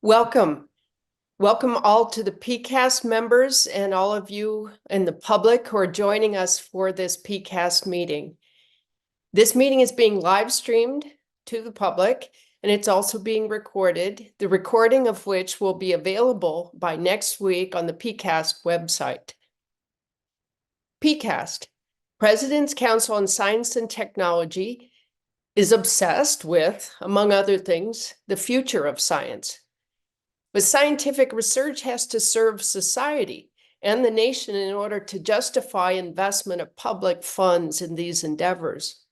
Welcome. Welcome all to the PCAST members and all of you in the public who are joining us for this PCAST meeting. This meeting is being live streamed to the public, and it's also being recorded, the recording of which will be available by next week on the PCAST website. PCAST, President's Council on Science and Technology, is obsessed with, among other things, the future of science. But scientific research has to serve society and the nation in order to justify investment of public funds in these endeavors.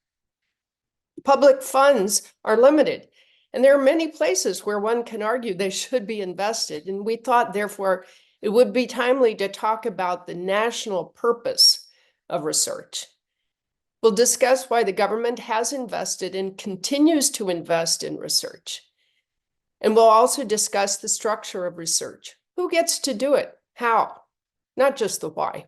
Public funds are limited, and there are many places where one can argue they should be invested. And we thought, therefore, it would be timely to talk about the national purpose of research. We'll discuss why the government has invested and continues to invest in research. And we'll also discuss the structure of research. Who gets to do it? How? Not just the why.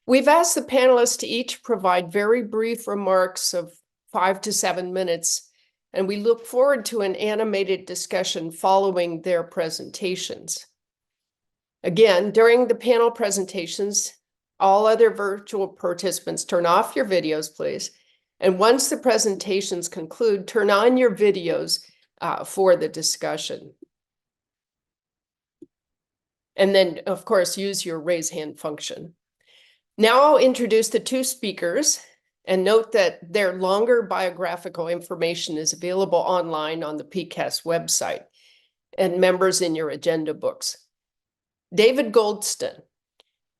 We've asked the panelists to each provide very brief remarks of 5 to 7 minutes, and we look forward to an animated discussion following their presentations. Again, during the panel presentations, all other virtual participants, turn off your videos, please. And once the presentations conclude, turn on your videos for the discussion. And then, of course, use your raise hand function. Now I'll introduce the two speakers and note that their longer biographical information is available online on the PCAST website and members in your agenda books. David Goldston.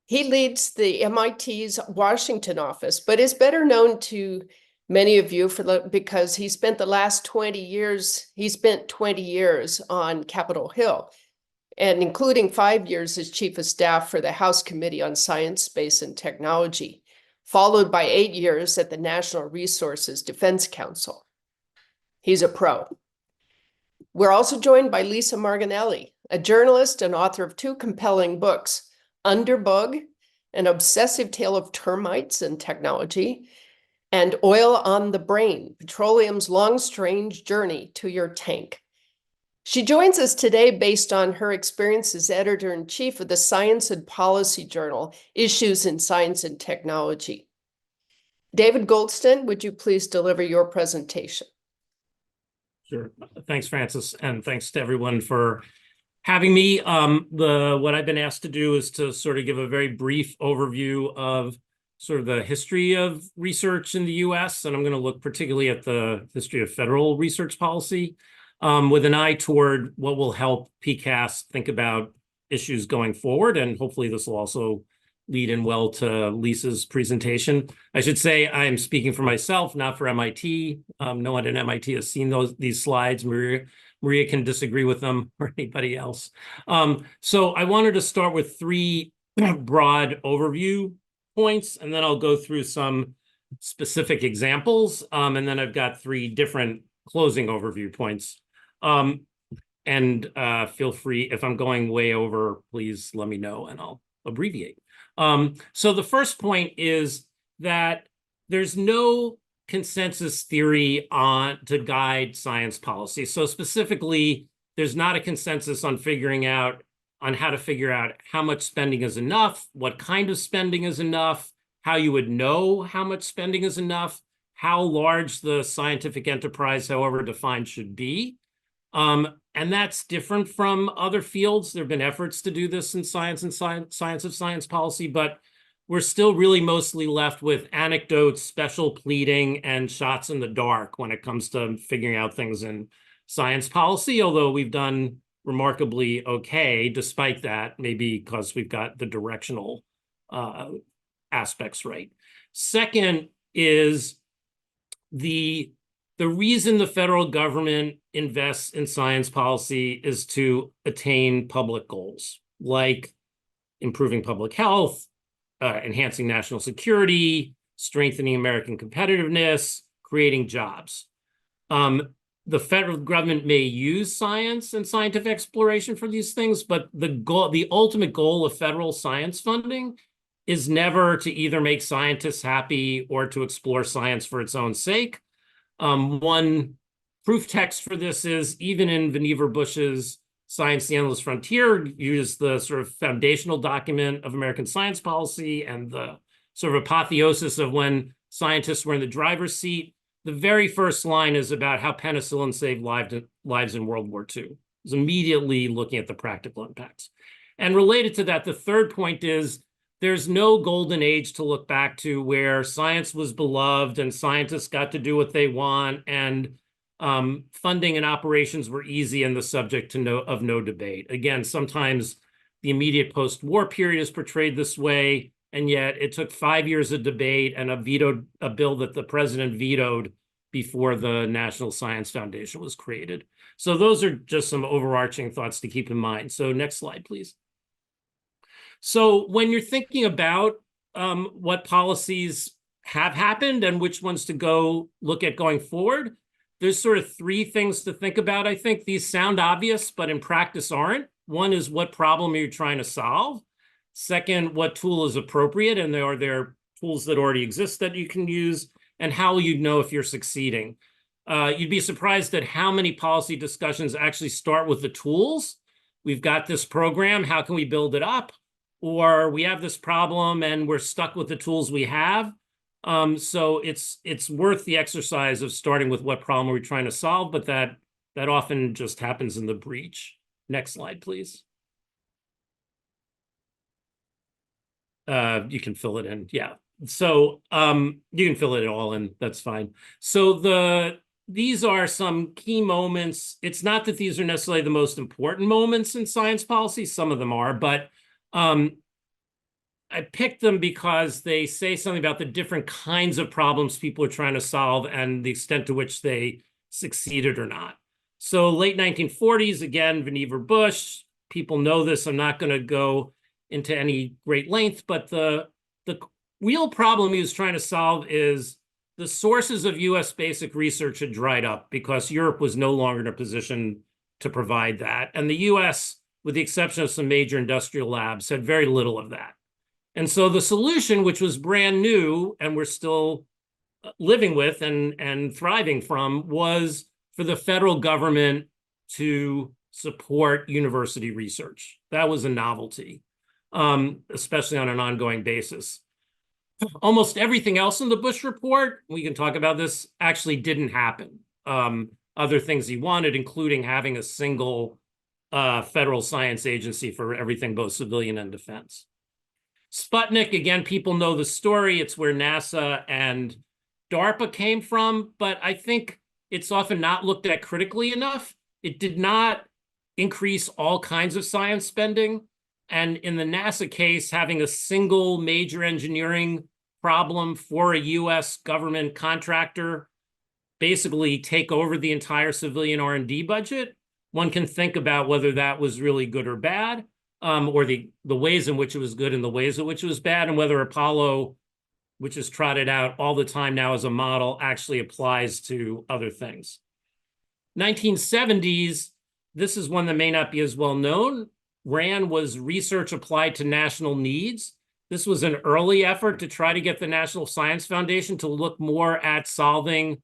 He leads the MIT's Washington office, but is better known to many of you because he spent the last 20 years, he spent 20 years on Capitol Hill, and including 5 years as chief of staff for the House Committee on Science, Space, and Technology, followed by 8 years at the National Resources Defense Council. He's a pro. We're also joined by Lisa Marginelli, a journalist and author of 2 compelling books, Underbug, An Obsessive Tale of Termites and Technology, and Oil on the Brain, Petroleum's Long Strange Journey to Your Tank. She joins us today based on her experience as editor-in-chief of the Science and Policy Journal, Issues in Science and Technology. David Goldston, would you please deliver your presentation? Sure. Thanks, Francis, and thanks to everyone for having me. What I've been asked to do is to sort of give a very brief overview of sort of the history of research in the US, and I'm going to look particularly at the history of federal research policy with an eye toward what will help PCAST think about issues going forward, and hopefully this will also lead in well to Lisa's presentation. I should say I am speaking for myself, not for MIT. No one at MIT has seen these slides. Maria can disagree with them or anybody else. So I wanted to start with 3 broad overview points, and then I'll go through some specific examples, and then I've got 3 different closing overview points. Feel free, if I'm going way over, please let me know and I'll abbreviate. So the first point is that there's no consensus theory to guide science policy. So specifically, there's not a consensus on how to figure out how much spending is enough, what kind of spending is enough, how you would know how much spending is enough, how large the scientific enterprise, however defined, should be. And that's different from other fields. There have been efforts to do this in science and science of science policy, but we're still really mostly left with anecdotes, special pleading, and shots in the dark when it comes to figuring out things in science policy, although we've done remarkably okay despite that, maybe because we've got the directional aspects right. Second is the reason the federal government invests in science policy is to attain public goals, like improving public health, enhancing national security, strengthening American competitiveness, creating jobs. The federal government may use science and scientific exploration for these things, but the ultimate goal of federal science funding is never to either make scientists happy or to explore science for its own sake. One proof text for this is even in Vannevar Bush's Science, the Endless Frontier, used the sort of foundational document of American science policy and the sort of apotheosis of when scientists were in the driver's seat. The very first line is about how penicillin saved lives in World War II. It's immediately looking at the practical impacts. And related to that, the third point is there's no golden age to look back to where science was beloved and scientists got to do what they want and funding and operations were easy and the subject of no debate. Again, sometimes the immediate post-war period is portrayed this way, and yet it took 5 years of debate and a bill that the president vetoed before the National Science Foundation was created. So those are just some overarching thoughts to keep in mind. So next slide, please. So when you're thinking about what policies have happened and which ones to go look at going forward, there's sort of three things to think about. I think these sound obvious, but in practice aren't. One is what problem are you trying to solve? Second, what tool is appropriate? And are there tools that already exist that you can use? And how will you know if you're succeeding? You'd be surprised at how many policy discussions actually start with the tools. We've got this program, how can we build it up? Or we have this problem and we're stuck with the tools we have. So it's worth the exercise of starting with what problem are we trying to solve, but that often just happens in the breach. Next slide, please. You can fill it in, yeah. So you can fill it all in, that's fine. So these are some key moments. It's not that these are necessarily the most important moments in science policy, some of them are, but I picked them because they say something about the different kinds of problems people are trying to solve and the extent to which they succeeded or not. So late 1940s, again, Vannevar Bush, people know this, I'm not going to go into any great length, but the real problem he was trying to solve is the sources of US basic research had dried up because Europe was no longer in a position to provide that. And the US, with the exception of some major industrial labs, had very little of that. And so the solution, which was brand new and we're still living with and thriving from, was for the federal government to support university research. That was a novelty, especially on an ongoing basis. Almost everything else in the Bush report, we can talk about this, actually didn't happen. Other things he wanted, including having a single federal science agency for everything, both civilian and defense. Sputnik, again, people know the story. It's where NASA and DARPA came from, but I think it's often not looked at critically enough. It did not increase all kinds of science spending. And in the NASA case, having a single major engineering problem for a US government contractor basically take over the entire civilian R&D budget, one can think about whether that was really good or bad. Or the ways in which it was good and the ways in which it was bad, and whether Apollo, which is trotted out all the time now as a model, actually applies to other things. 1970s, this is one that may not be as well known. RAN was research applied to national needs. This was an early effort to try to get the National Science Foundation to look more at solving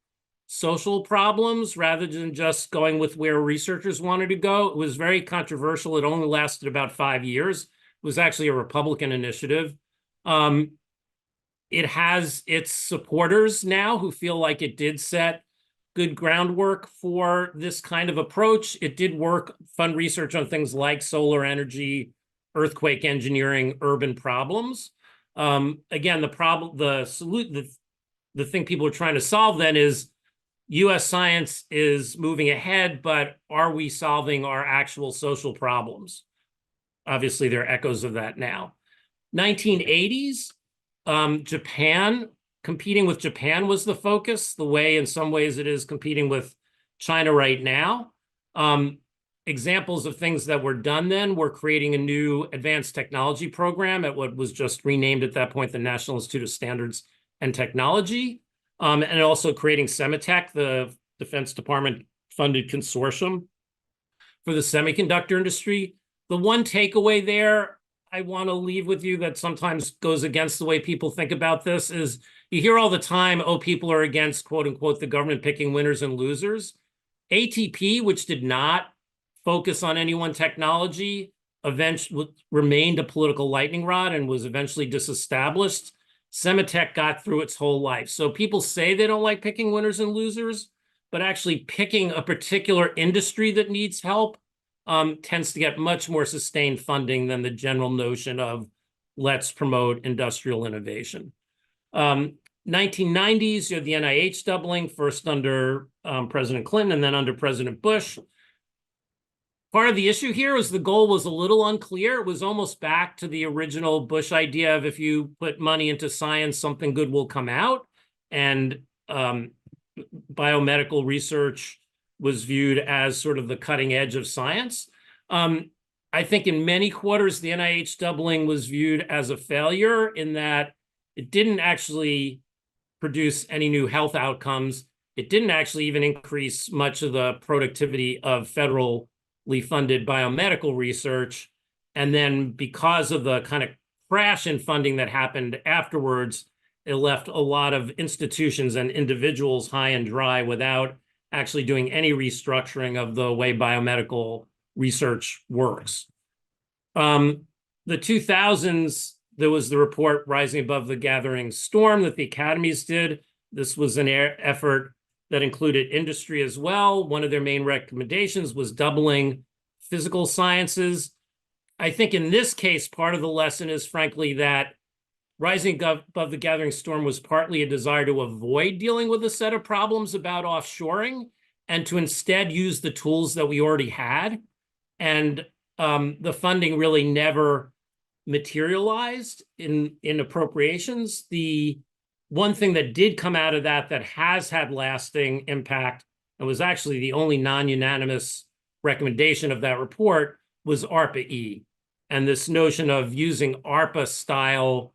social problems rather than just going with where researchers wanted to go. It was very controversial. It only lasted about 5 years. It was actually a Republican initiative. It has its supporters now who feel like it did set good groundwork for this kind of approach. It did fund research on things like solar energy, earthquake engineering, urban problems. Again, the thing people are trying to solve then is US science is moving ahead, but are we solving our actual social problems? Obviously, there are echoes of that now. 1980s, Japan, competing with Japan was the focus, the way in some ways it is competing with China right now. Examples of things that were done then were creating a new advanced technology program at what was just renamed at that point the National Institute of Standards and Technology. And also creating Semitech, the Defense Department-funded consortium for the semiconductor industry. The one takeaway there I want to leave with you that sometimes goes against the way people think about this is you hear all the time, oh, people are against, quote unquote, the government picking winners and losers. ATP, which did not focus on any one technology eventually remained a political lightning rod and was eventually disestablished. Semitech got through its whole life. So people say they don't like picking winners and losers, but actually picking a particular industry that needs help tends to get much more sustained funding than the general notion of let's promote industrial innovation. 1990s, you had the NIH doubling, first under President Clinton and then under President Bush. Part of the issue here was the goal was a little unclear. It was almost back to the original Bush idea of if you put money into science, something good will come out. And biomedical research was viewed as sort of the cutting edge of science. I think in many quarters, the NIH doubling was viewed as a failure in that it didn't actually produce any new health outcomes. It didn't actually even increase much of the productivity of federally funded biomedical research. And then because of the kind of crash in funding that happened afterwards, it left a lot of institutions and individuals high and dry without actually doing any restructuring of the way biomedical research works. The 2000s, there was the report Rising Above the Gathering Storm that the academies did. This was an effort that included industry as well. One of their main recommendations was doubling physical sciences. I think in this case, part of the lesson is frankly that Rising Above the Gathering Storm was partly a desire to avoid dealing with a set of problems about offshoring and to instead use the tools that we already had. And the funding really never materialized in appropriations. The one thing that did come out of that has had lasting impact and was actually the only non-unanimous recommendation of that report was ARPA-E. And this notion of using ARPA-style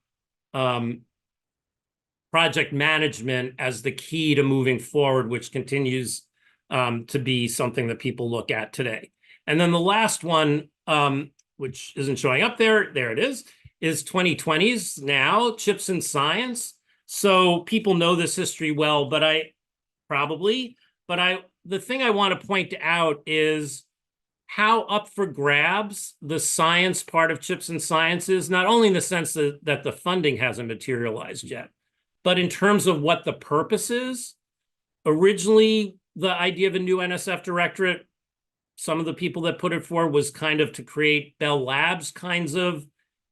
project management as the key to moving forward, which continues to be something that people look at today. And then the last one, which isn't showing up there it is 2020s now, chips and science. So people know this history well, but the thing I want to point out is how up for grabs the science part of chips and science is, not only in the sense that the funding hasn't materialized yet, but in terms of what the purpose is. Originally, the idea of a new NSF directorate, some of the people that put it forward was kind of to create Bell Labs kinds of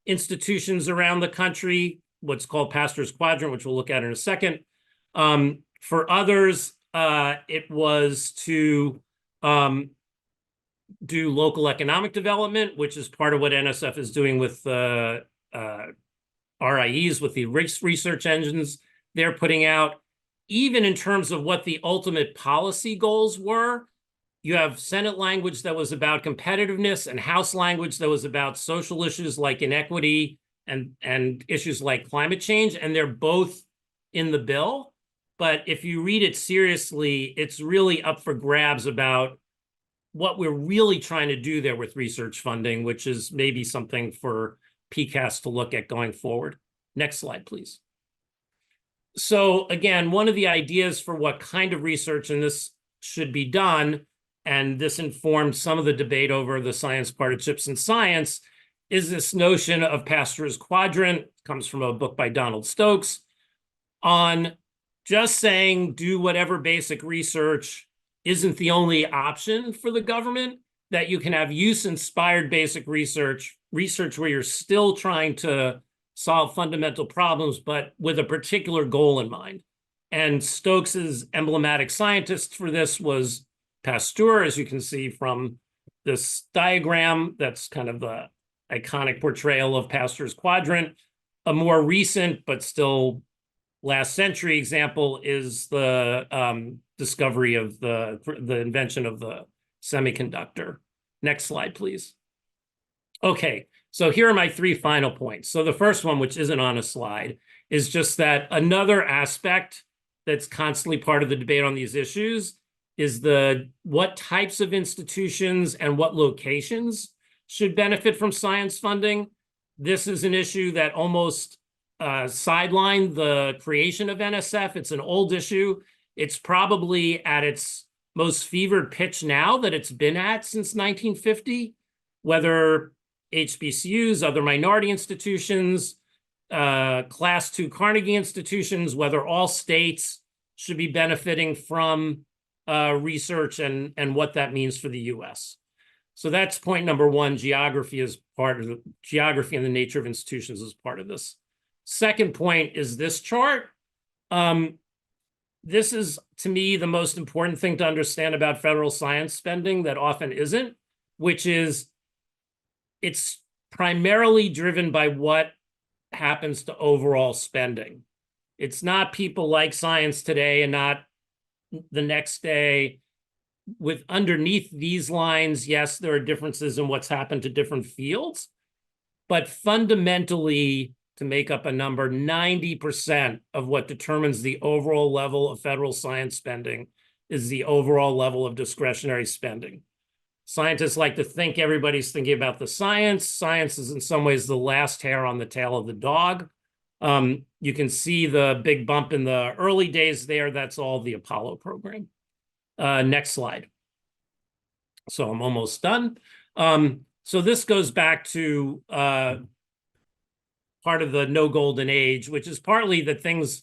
institutions around the country, what's called Pastor's Quadrant, which we'll look at in a second. For others, it was to do local economic development, which is part of what NSF is doing with RIEs, with the research engines they're putting out. Even in terms of what the ultimate policy goals were, you have Senate language that was about competitiveness and House language that was about social issues like inequity and issues like climate change, and they're both in the bill. But if you read it seriously, it's really up for grabs about what we're really trying to do there with research funding, which is maybe something for PCAST to look at going forward. Next slide, please. So again, one of the ideas for what kind of research in this should be done, and this informed some of the debate over the science part of chips and science, is this notion of Pastor's Quadrant, comes from a book by Donald Stokes, on just saying do whatever basic research isn't the only option for the government, that you can have use-inspired basic research where you're still trying to solve fundamental problems, but with a particular goal in mind. And Stokes's emblematic scientist for this was Pasteur, as you can see from this diagram. That's kind of the iconic portrayal of Pasteur's Quadrant. A more recent, but still last century example is the discovery of the invention of the semiconductor. Next slide, please. Okay, so here are my three final points. So the first one, which isn't on a slide, is just that another aspect that's constantly part of the debate on these issues is what types of institutions and what locations should benefit from science funding. This is an issue that almost sidelined the creation of NSF. It's an old issue. It's probably at its most fevered pitch now that it's been at since 1950, whether HBCUs, other minority institutions, Class II Carnegie institutions, whether all states should be benefiting from research and what that means for the US. So that's point number one. Geography is part of the geography and the nature of institutions is part of this. Second point is this chart. This is, to me, the most important thing to understand about federal science spending that often isn't, which is it's primarily driven by what happens to overall spending. It's not people like science today and not the next day. With underneath these lines, yes, there are differences in what's happened to different fields, but fundamentally, to make up a number, 90% of what determines the overall level of federal science spending is the overall level of discretionary spending. Scientists like to think everybody's thinking about the science. Science is in some ways the last hair on the tail of the dog. You can see the big bump in the early days there. That's all the Apollo program. Next slide. So I'm almost done. So this goes back to part of the no golden age, which is partly that things,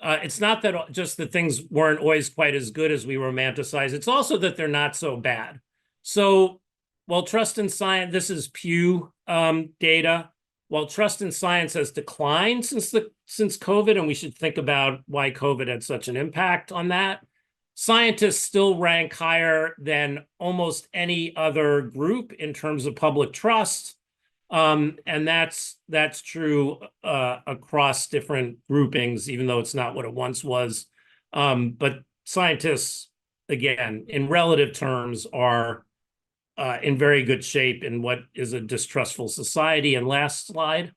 it's not that just that things weren't always quite as good as we romanticize. It's also that they're not so bad. So while trust in science, this is Pew data, while trust in science has declined since COVID, and we should think about why COVID had such an impact on that, scientists still rank higher than almost any other group in terms of public trust. And that's true across different groupings, even though it's not what it once was. But scientists, again, in relative terms, are in very good shape in what is a distrustful society. And last slide.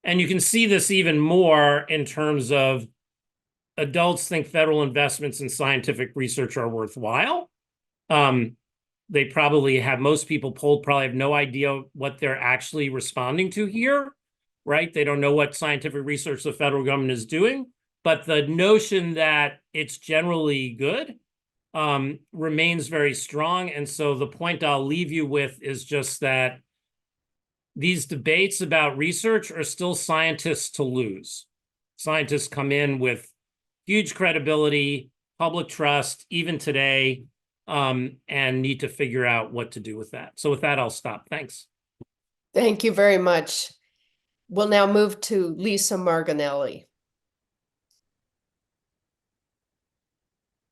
And you can see this even more in terms of adults think federal investments in scientific research are worthwhile. They probably have, most people polled probably have no idea what they're actually responding to here, right? They don't know what scientific research the federal government is doing, but the notion that it's generally good remains very strong. And so the point I'll leave you with is just that these debates about research are still scientists to lose. Scientists come in with huge credibility, public trust, even today, and need to figure out what to do with that. So with that, I'll stop. Thanks. Thank you very much. We'll now move to Lisa Marginelli.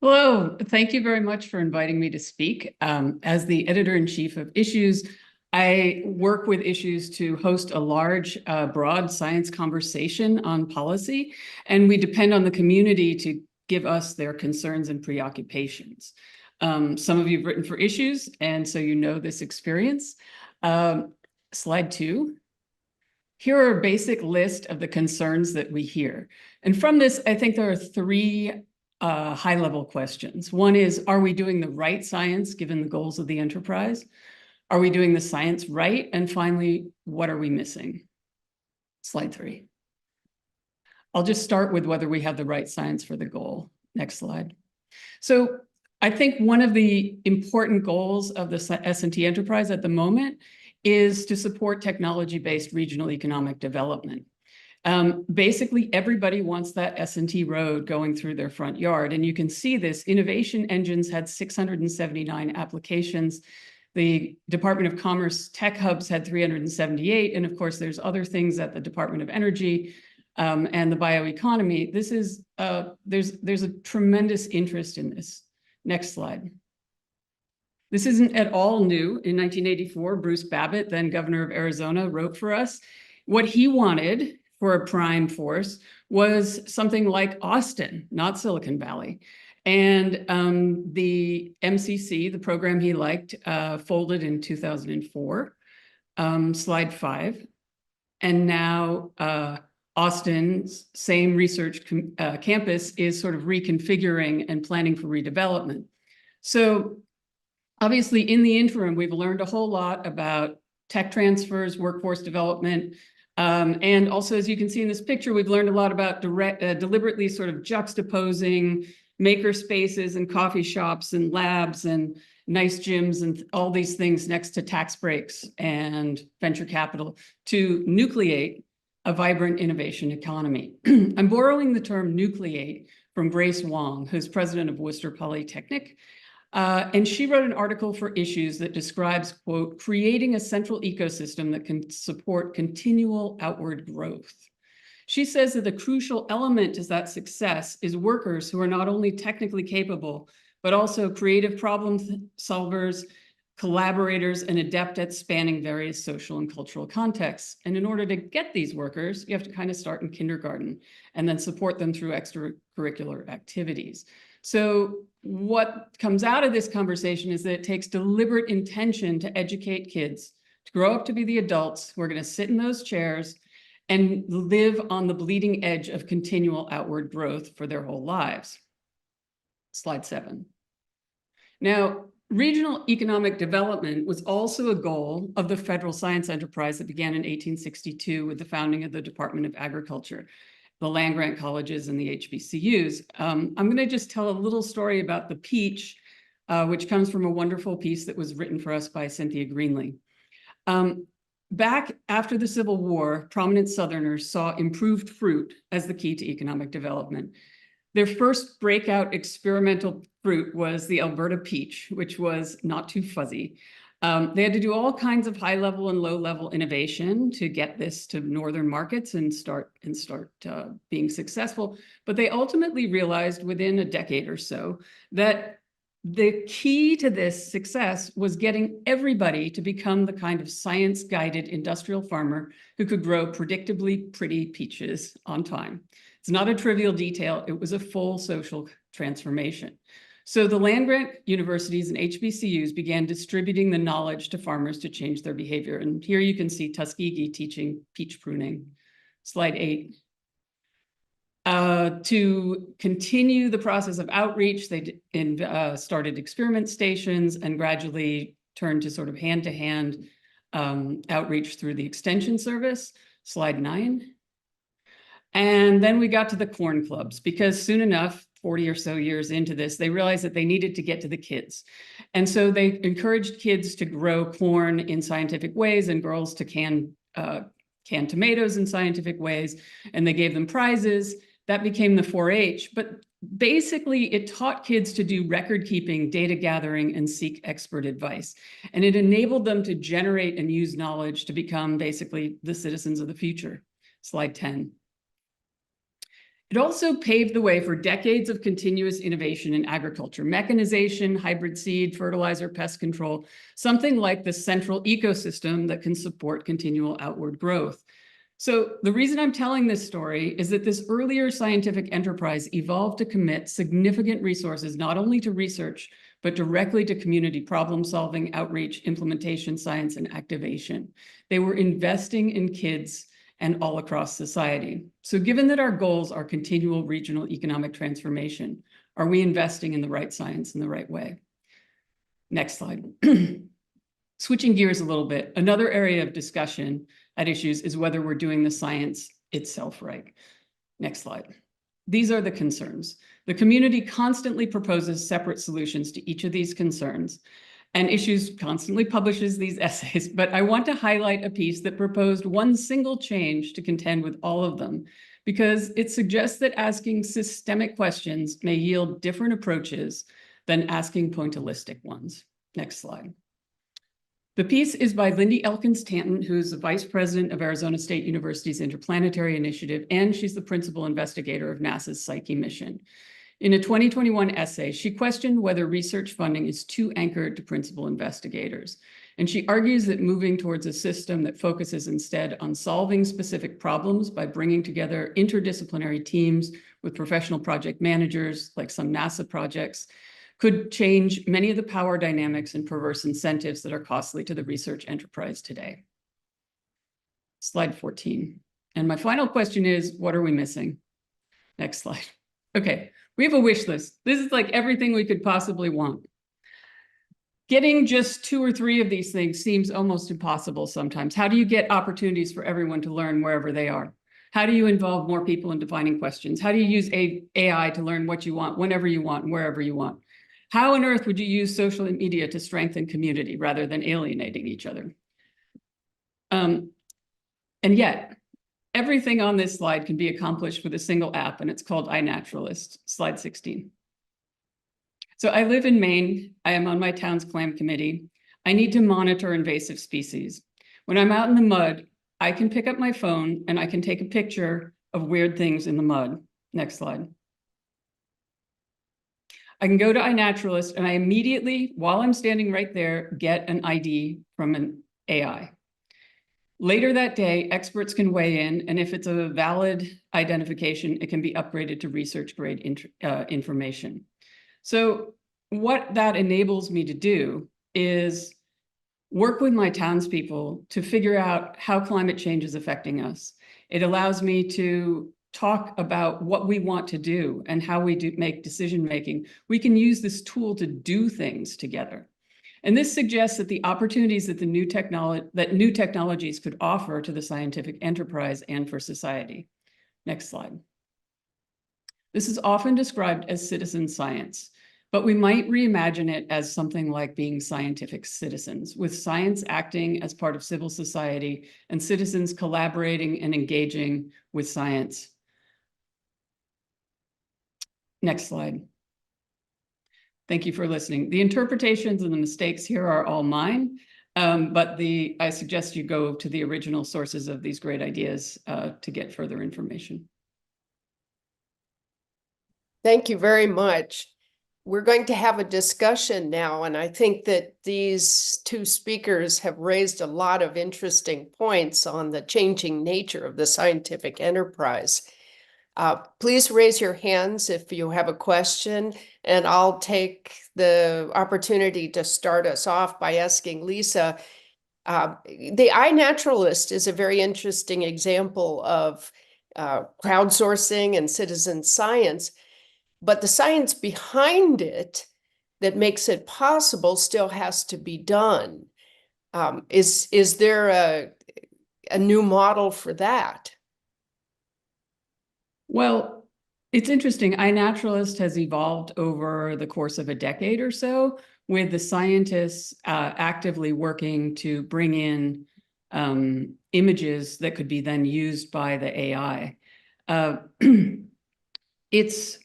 Hello, thank you very much for inviting me to speak. As the editor-in-chief of Issues, I work with Issues to host a large, broad science conversation on policy, and we depend on the community to give us their concerns and preoccupations. Some of you have written for Issues, and so you know this experience. Slide 2. Here are a basic list of the concerns that we hear. And from this, I think there are 3 high-level questions. One is, are we doing the right science given the goals of the enterprise? Are we doing the science right? And finally, what are we missing? Slide 3. I'll just start with whether we have the right science for the goal. Next slide. So I think one of the important goals of the S&T enterprise at the moment is to support technology-based regional economic development. Basically, everybody wants that S&T road going through their front yard. And you can see this. Innovation Engines had 679 applications. The Department of Commerce Tech Hubs had 378. And of course, there's other things at the Department of Energy and the bioeconomy. This is, there's a tremendous interest in this. Next slide. This isn't at all new. In 1984, Bruce Babbitt, then governor of Arizona, wrote for us. What he wanted for a prime force was something like Austin, not Silicon Valley. And the MCC, the program he liked, folded in 2004. Slide 5. And now Austin's same research campus is sort of reconfiguring and planning for redevelopment. So obviously, in the interim, we've learned a whole lot about tech transfers, workforce development, and also, as you can see in this picture, we've learned a lot about deliberately sort of juxtaposing maker spaces and coffee shops and labs and nice gyms and all these things next to tax breaks and venture capital to nucleate a vibrant innovation economy. I'm borrowing the term nucleate from Grace Wong, who's president of Worcester Polytechnic. And she wrote an article for Issues that describes, quote, creating a central ecosystem that can support continual outward growth. She says that the crucial element to that success is workers who are not only technically capable, but also creative problem solvers, collaborators, and adept at spanning various social and cultural contexts. And in order to get these workers, you have to kind of start in kindergarten and then support them through extracurricular activities. So what comes out of this conversation is that it takes deliberate intention to educate kids to grow up to be the adults who are going to sit in those chairs and live on the bleeding edge of continual outward growth for their whole lives. Slide 7. Now, regional economic development was also a goal of the federal science enterprise that began in 1862 with the founding of the Department of Agriculture, the land-grant colleges, and the HBCUs. I'm going to just tell a little story about the peach, which comes from a wonderful piece that was written for us by Cynthia Greenlee. Back after the Civil War, prominent Southerners saw improved fruit as the key to economic development. Their first breakout experimental fruit was the Alberta peach, which was not too fuzzy. They had to do all kinds of high-level and low-level innovation to get this to northern markets and start being successful. But they ultimately realized within a decade or so that the key to this success was getting everybody to become the kind of science-guided industrial farmer who could grow predictably pretty peaches on time. It's not a trivial detail. It was a full social transformation. So the land-grant universities and HBCUs began distributing the knowledge to farmers to change their behavior. And here you can see Tuskegee teaching peach pruning. Slide 8. To continue the process of outreach, they started experiment stations and gradually turned to sort of hand-to-hand outreach through the Extension Service. Slide 9. And then we got to the corn clubs, because soon enough, 40 or so years into this, they realized that they needed to get to the kids. And so they encouraged kids to grow corn in scientific ways and girls to can tomatoes in scientific ways. And they gave them prizes. That became the 4-H. But basically, it taught kids to do record keeping, data gathering, and seek expert advice. And it enabled them to generate and use knowledge to become basically the citizens of the future. Slide 10. It also paved the way for decades of continuous innovation in agriculture, mechanization, hybrid seed, fertilizer, pest control, something like the central ecosystem that can support continual outward growth. So the reason I'm telling this story is that this earlier scientific enterprise evolved to commit significant resources, not only to research, but directly to community problem solving, outreach, implementation, science, and activation. They were investing in kids and all across society. So given that our goals are continual regional economic transformation, are we investing in the right science in the right way? Next slide. Switching gears a little bit, another area of discussion at Issues is whether we're doing the science itself right. Next slide. These are the concerns. The community constantly proposes separate solutions to each of these concerns, and Issues constantly publishes these essays, but I want to highlight a piece that proposed one single change to contend with all of them, because it suggests that asking systemic questions may yield different approaches than asking pointillistic ones. Next slide. The piece is by Lindy Elkins-Tanton, who's the vice president of Arizona State University's Interplanetary Initiative, and she's the principal investigator of NASA's Psyche mission. In a 2021 essay, she questioned whether research funding is too anchored to principal investigators. And she argues that moving towards a system that focuses instead on solving specific problems by bringing together interdisciplinary teams with professional project managers, like some NASA projects, could change many of the power dynamics and perverse incentives that are costly to the research enterprise today. Slide 14. And my final question is, what are we missing? Next slide. Okay, we have a wish list. This is like everything we could possibly want. Getting just 2 or 3 of these things seems almost impossible sometimes. How do you get opportunities for everyone to learn wherever they are? How do you involve more people in defining questions? How do you use AI to learn what you want, whenever you want, wherever you want? How on earth would you use social media to strengthen community rather than alienating each other? And yet, everything on this slide can be accomplished with a single app, and it's called iNaturalist, slide 16. So I live in Maine. I am on my town's clam committee. I need to monitor invasive species. When I'm out in the mud, I can pick up my phone and I can take a picture of weird things in the mud. Next slide. I can go to iNaturalist and I immediately, while I'm standing right there, get an ID from an AI. Later that day, experts can weigh in, and if it's a valid identification, it can be upgraded to research grade information. So what that enables me to do is work with my townspeople to figure out how climate change is affecting us. It allows me to talk about what we want to do and how we make decision making. We can use this tool to do things together. And this suggests that the opportunities that new technologies could offer to the scientific enterprise and for society. Next slide. This is often described as citizen science, but we might reimagine it as something like being scientific citizens, with science acting as part of civil society and citizens collaborating and engaging with science. Next slide. Thank you for listening. The interpretations and the mistakes here are all mine, but I suggest you go to the original sources of these great ideas to get further information. Thank you very much. We're going to have a discussion now, and I think that these two speakers have raised a lot of interesting points on the changing nature of the scientific enterprise. Please raise your hands if you have a question, and I'll take the opportunity to start us off by asking Lisa. The iNaturalist is a very interesting example of crowdsourcing and citizen science, but the science behind it that makes it possible still has to be done. Is there a new model for that? Well, it's interesting. iNaturalist has evolved over the course of a decade or so, with the scientists actively working to bring in images that could be then used by the AI. It's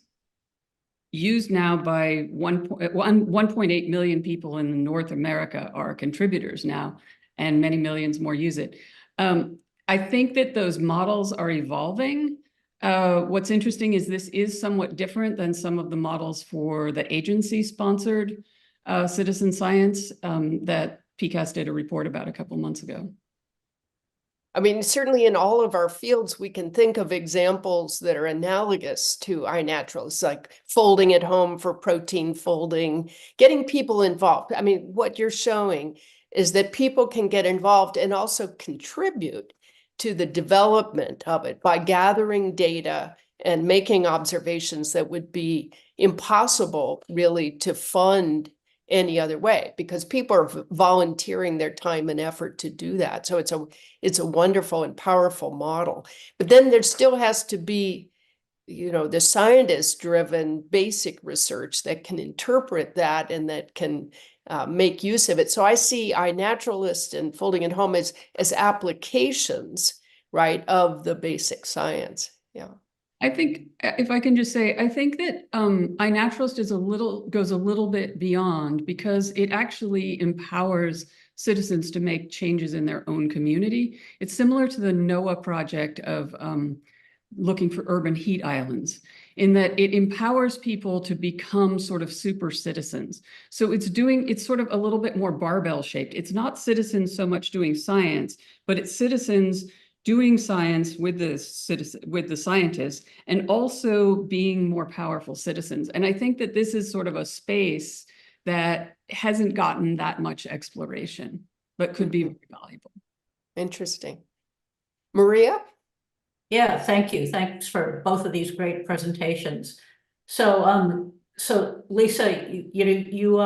used now by 1.8 million people in North America are contributors now, and many millions more use it. I think that those models are evolving. What's interesting is this is somewhat different than some of the models for the agency-sponsored citizen science that PCAST did a report about a couple months ago. I mean, certainly in all of our fields, we can think of examples that are analogous to iNaturalist, like folding at home for protein folding, getting people involved. I mean, what you're showing is that people can get involved and also contribute to the development of it by gathering data and making observations that would be impossible really to fund any other way, because people are volunteering their time and effort to do that. So it's a wonderful and powerful model. But then there still has to be, you know, the scientist-driven basic research that can interpret that and that can make use of it. So I see iNaturalist and folding at home as applications, right, of the basic science. Yeah. I think, if I can just say, I think that iNaturalist goes a little bit beyond, because it actually empowers citizens to make changes in their own community. It's similar to the NOAA project of looking for urban heat islands, in that it empowers people to become sort of super citizens. So it's sort of a little bit more barbell shaped. It's not citizens so much doing science, but it's citizens doing science with the scientists, and also being more powerful citizens. And I think that this is sort of a space that hasn't gotten that much exploration, but could be very valuable. Interesting. Maria? Yeah, thank you. Thanks for both of these great presentations. So, so Lisa, you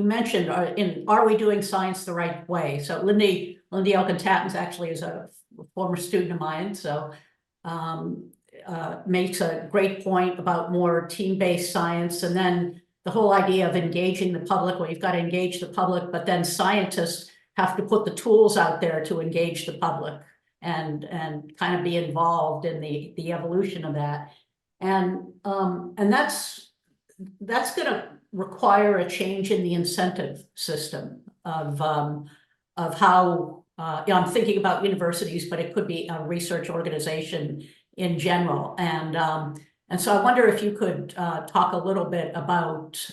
mentioned are we doing science the right way? So Lindy Elkin-Tattens actually is a a former student of mine, so makes a great point about more team-based science, and then the whole idea of engaging the public. Well, you've got to engage the public, but then scientists have to put the tools out there to engage the public and kind of be involved in the evolution of that. And that's going to require a change in the incentive system of how, I'm thinking about universities, but it could be a research organization in general. And so I wonder if you could talk a little bit about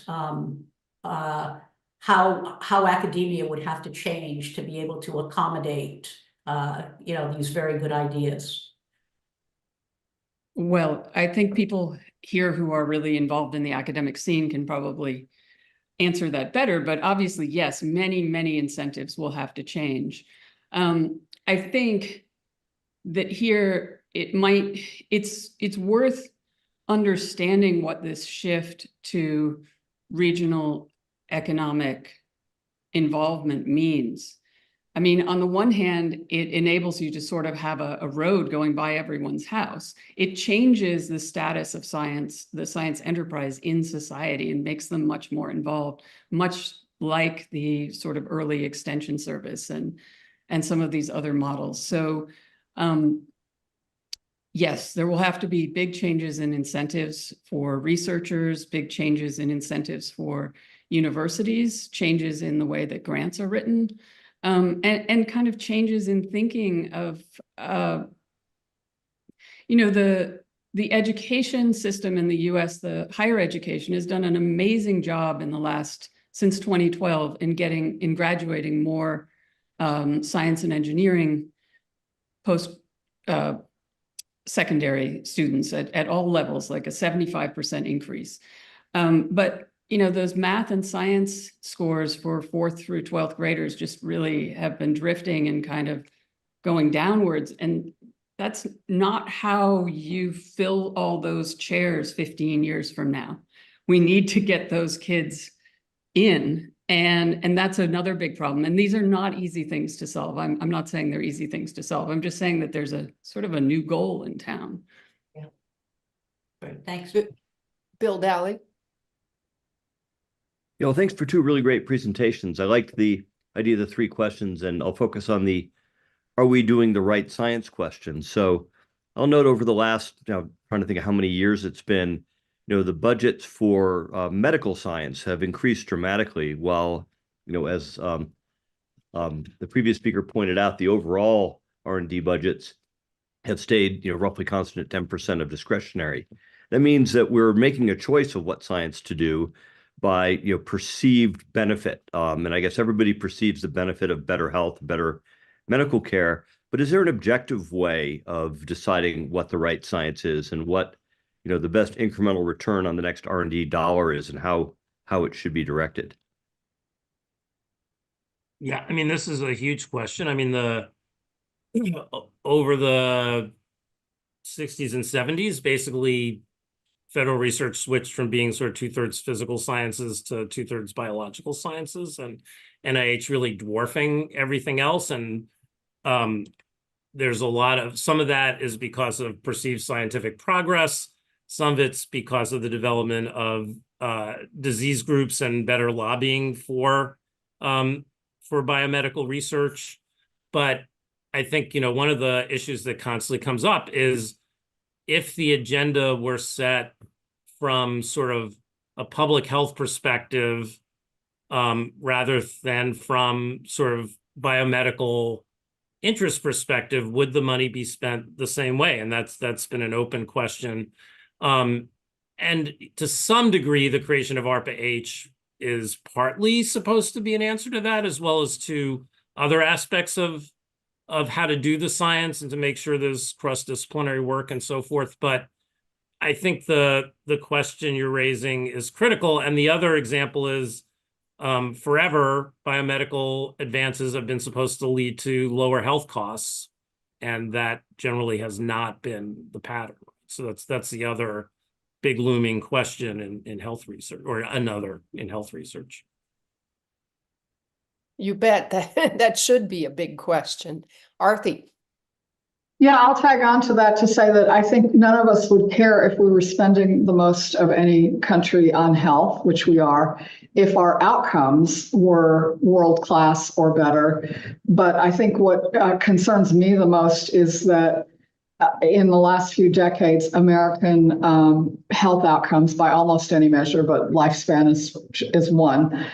how academia would have to change to be able to accommodate these very good ideas. Well, I think people here who are really involved in the academic scene can probably answer that better, but obviously, yes, many incentives will have to change. I think that here it's worth understanding what this shift to regional economic involvement means. I mean, on the one hand, it enables you to sort of have a road going by everyone's house. It changes the status of science, the science enterprise in society, and makes them much more involved, much like the sort of early extension service and some of these other models. So yes, there will have to be big changes in incentives for researchers, big changes in incentives for universities, changes in the way that grants are written, and kind of changes in thinking of, the education system in the US, the higher education has done an amazing job since 2012 in graduating more science and engineering post secondary students at all levels, like a 75% increase. But those math and science scores for 4th through 12th graders just really have been drifting and kind of going downwards. And that's not how you fill all those chairs 15 years from now. We need to get those kids in, and that's another big problem. And these are not easy things to solve. I'm not saying they're easy things to solve. I'm just saying that there's a sort of a new goal in town. Yeah. Great, thanks. Bill Dally. Thanks for two really great presentations. I liked the idea of the 3 questions, and I'll focus on the are we doing the right science question. So I'll note over the last, trying to think of how many years it's been, the budgets for medical science have increased dramatically, while, as the previous speaker pointed out, the overall R&D budgets have stayed, roughly constant at 10% of discretionary. That means that we're making a choice of what science to do by, perceived benefit. And I guess everybody perceives the benefit of better health, better medical care, but is there an objective way of deciding what the right science is and what, the best incremental return on the next R&D dollar is, and how it should be directed? Yeah, I mean, this is a huge question. I mean, over the 60s and 70s, basically, federal research switched from being sort of 2/3 physical sciences to 2/3 biological sciences, and NIH really dwarfing everything else. And there's some of that is because of perceived scientific progress. Some of it's because of the development of disease groups and better lobbying for biomedical research. But I think, one of the issues that constantly comes up is if the agenda were set from sort of a public health perspective, rather than from sort of biomedical interest perspective, would the money be spent the same way? And that's been an open question. And to some degree, the creation of ARPA-H is partly supposed to be an answer to that, as well as to other aspects of how to do the science and to make sure there's cross-disciplinary work and so forth. But I think the question you're raising is critical. And the other example is forever, biomedical advances have been supposed to lead to lower health costs, and that generally has not been the pattern. So that's the other big looming question in health research, or another in health research. You bet that should be a big question. Arthi. Yeah, I'll tag on to that to say that I think none of us would care if we were spending the most of any country on health, which we are, if our outcomes were world-class or better. But I think what concerns me the most is that in the last few decades, American health outcomes by almost any measure, but lifespan is one.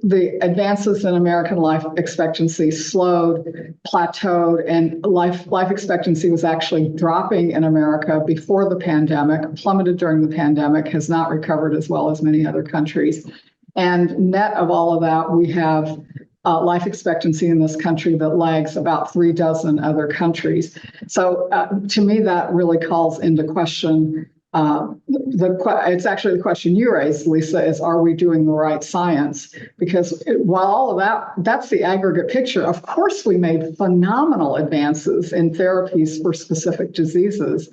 The advances in American life expectancy slowed, plateaued, and life expectancy was actually dropping in America before the pandemic, plummeted during the pandemic, has not recovered as well as many other countries. And net of all of that, we have life expectancy in this country that lags about 36 other countries. So to me, that really calls into question it's actually the question you raised, Lisa, is are we doing the right science? Because while all of that's the aggregate picture. Of course, we made phenomenal advances in therapies for specific diseases,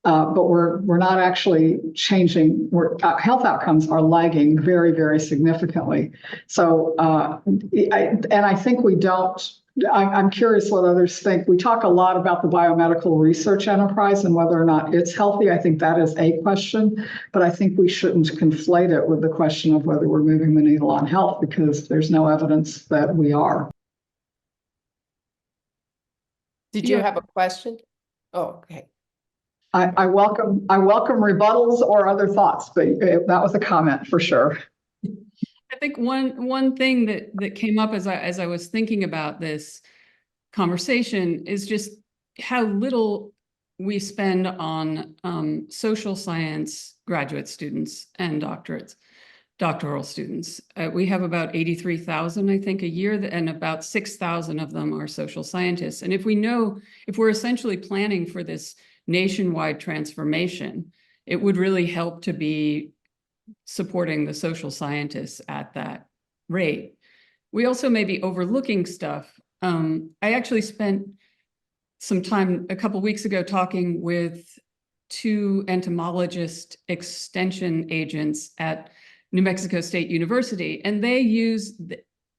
but we're not actually changing. Health outcomes are lagging very, very significantly. So, I think we don't. I'm curious what others think. We talk a lot about the biomedical research enterprise and whether or not it's healthy. I think that is a question, but I think we shouldn't conflate it with the question of whether we're moving the needle on health, because there's no evidence that we are. Did you have a question? Oh, okay. I welcome rebuttals or other thoughts, but that was a comment for sure. I think one thing that came up as I was thinking about this conversation is just how little we spend on social science graduate students and doctoral students. We have about 83,000, I think, a year, and about 6,000 of them are social scientists. And if we're essentially planning for this nationwide transformation, it would really help to be supporting the social scientists at that rate. We also may be overlooking stuff. I actually spent some time a couple of weeks ago talking with 2 entomologist extension agents at New Mexico State University, and they use,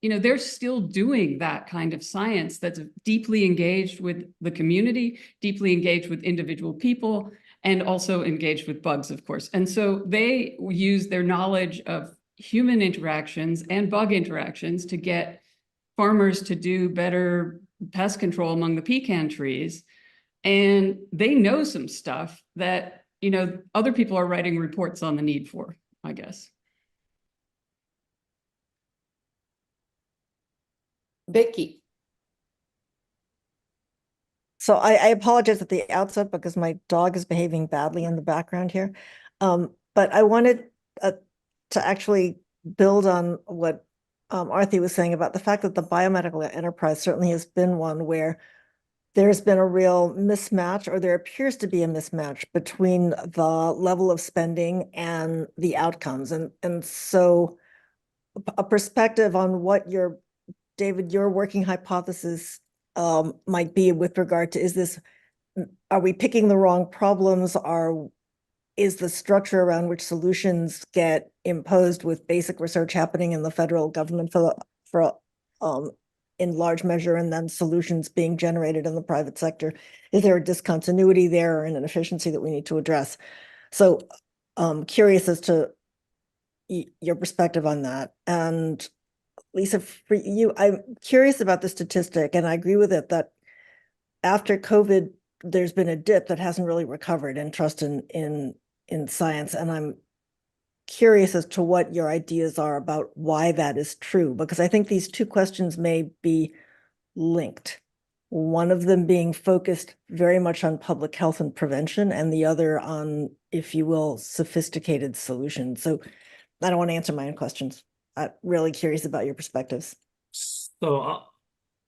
they're still doing that kind of science that's deeply engaged with the community, deeply engaged with individual people, and also engaged with bugs, of course. And so they use their knowledge of human interactions and bug interactions to get farmers to do better pest control among the pecan trees. And they know some stuff that, other people are writing reports on the need for, I guess. Vicky. So I apologize at the outset because my dog is behaving badly in the background here. But I wanted to actually build on what Arthi was saying about the fact that the biomedical enterprise certainly has been one where there's been a real mismatch, or there appears to be a mismatch between the level of spending and the outcomes. And so a perspective on what David, your working hypothesis might be with regard to, are we picking the wrong problems? Is the structure around which solutions get imposed with basic research happening in the federal government in large measure, and then solutions being generated in the private sector? Is there a discontinuity there or an inefficiency that we need to address? So curious as to your perspective on that. And Lisa, for you, I'm curious about the statistic, and I agree with it that after COVID, there's been a dip that hasn't really recovered in trust in science. And I'm curious as to what your ideas are about why that is true, because I think these 2 questions may be linked. One of them being focused very much on public health and prevention, and the other on, if you will, sophisticated solutions. So I don't want to answer my own questions. I'm really curious about your perspectives. So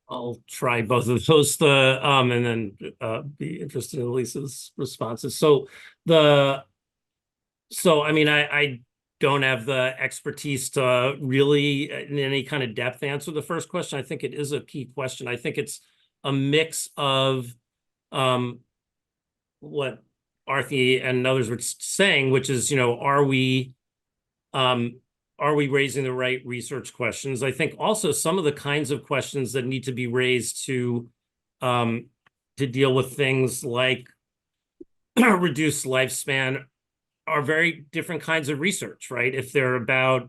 I'll try both of those, and then be interested in Lisa's responses. So I mean, I don't have the expertise to really, in any kind of depth, answer the first question. I think it is a key question. I think it's a mix of what Arthi and others were saying, which is, are we raising the right research questions? I think also some of the kinds of questions that need to be raised to to deal with things like reduced lifespan are very different kinds of research, right? If they're about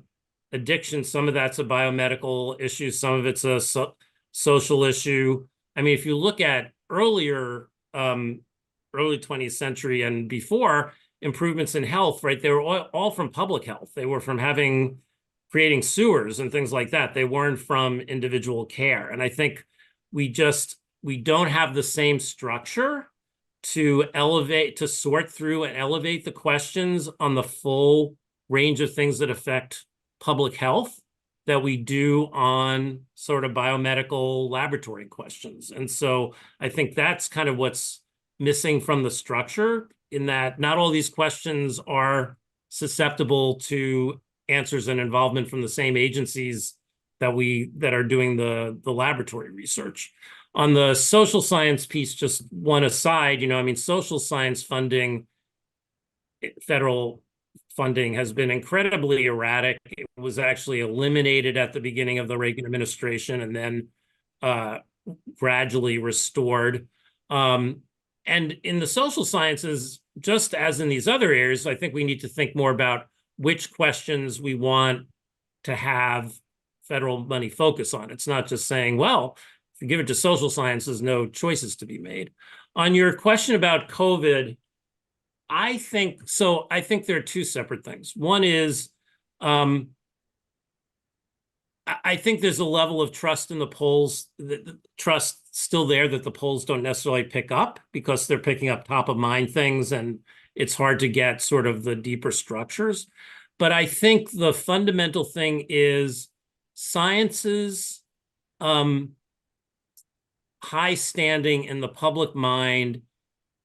addiction, some of that's a biomedical issue, some of it's a social issue. I mean, if you look at earlier, early 20th century and before, improvements in health, right? They were all from public health. They were from creating sewers and things like that. They weren't from individual care. And I think we don't have the same structure to sort through and elevate the questions on the full range of things that affect public health that we do on sort of biomedical laboratory questions. And so I think that's kind of what's missing from the structure, in that not all these questions are susceptible to answers and involvement from the same agencies that are doing the laboratory research. On the social science piece, just one aside, I mean, social science funding, federal funding has been incredibly erratic. It was actually eliminated at the beginning of the Reagan administration and then gradually restored. And in the social sciences, just as in these other areas, I think we need to think more about which questions we want to have federal money focus on. It's not just saying, well, if you give it to social sciences, no choices to be made. On your question about COVID, I think there are two separate things. One is, I think there's a level of trust in the polls, the trust still there that the polls don't necessarily pick up because they're picking up top of mind things and it's hard to get sort of the deeper structures. But I think the fundamental thing is science's high standing in the public mind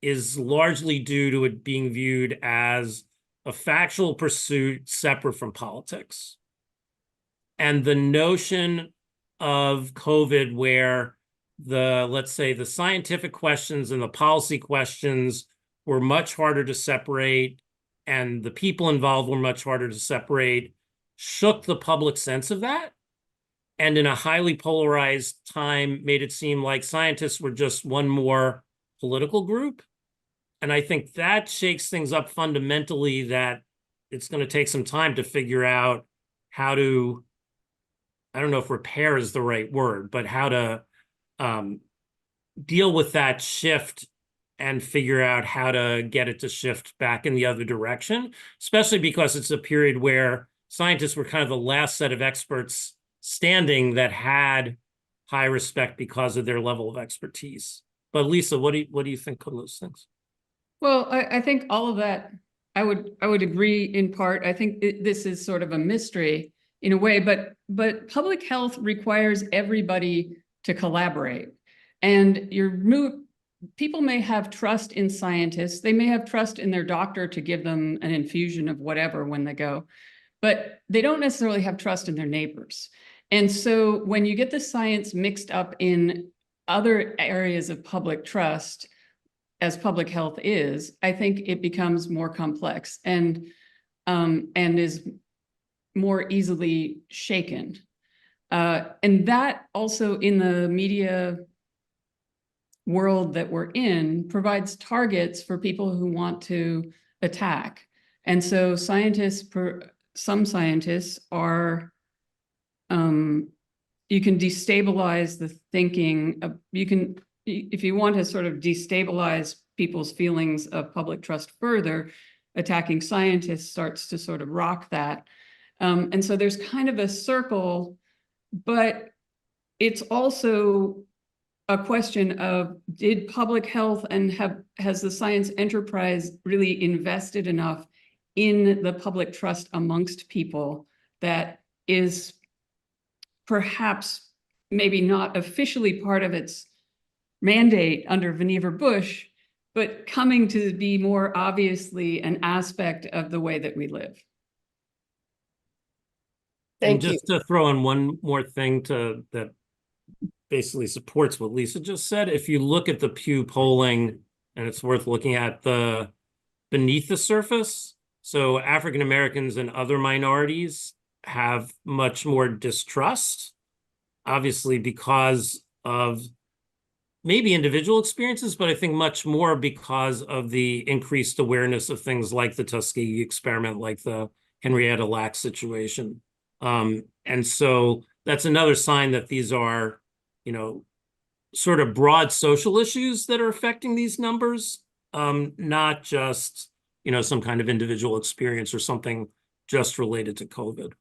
is largely due to it being viewed as a factual pursuit separate from politics. And the notion of COVID where let's say the scientific questions and the policy questions were much harder to separate and the people involved were much harder to separate, shook the public sense of that. And in a highly polarized time, made it seem like scientists were just one more political group. And I think that shakes things up fundamentally, that it's going to take some time to figure out how to, I don't know if repair is the right word, but how to deal with that shift and figure out how to get it to shift back in the other direction, especially because it's a period where scientists were kind of the last set of experts standing that had high respect because of their level of expertise. But Lisa, what do you think of those things? Well, I think all of that, I would agree in part. I think this is sort of a mystery in a way, but public health requires everybody to collaborate. And people may have trust in scientists. They may have trust in their doctor to give them an infusion of whatever when they go, but they don't necessarily have trust in their neighbors. And so when you get the science mixed up in other areas of public trust, as public health is, I think it becomes more complex and is more easily shaken. And that also in the media world that we're in provides targets for people who want to attack. And so some scientists are, you can destabilize the thinking of, if you want to sort of destabilize people's feelings of public trust further, attacking scientists starts to sort of rock that. And so there's kind of a circle, but it's also a question of, did public health and has the science enterprise really invested enough in the public trust amongst people that is perhaps maybe not officially part of its mandate under Vannevar Bush, but coming to be more obviously an aspect of the way that we live. Thank you. And just to throw in one more thing that basically supports what Lisa just said, if you look at the Pew polling, and it's worth looking at the beneath the surface, so African Americans and other minorities have much more distrust, obviously because of maybe individual experiences, but I think much more because of the increased awareness of things like the Tuskegee experiment, like the Henrietta Lacks situation. And so that's another sign that these are, sort of broad social issues that are affecting these numbers, not just, some kind of individual experience or something just related to COVID.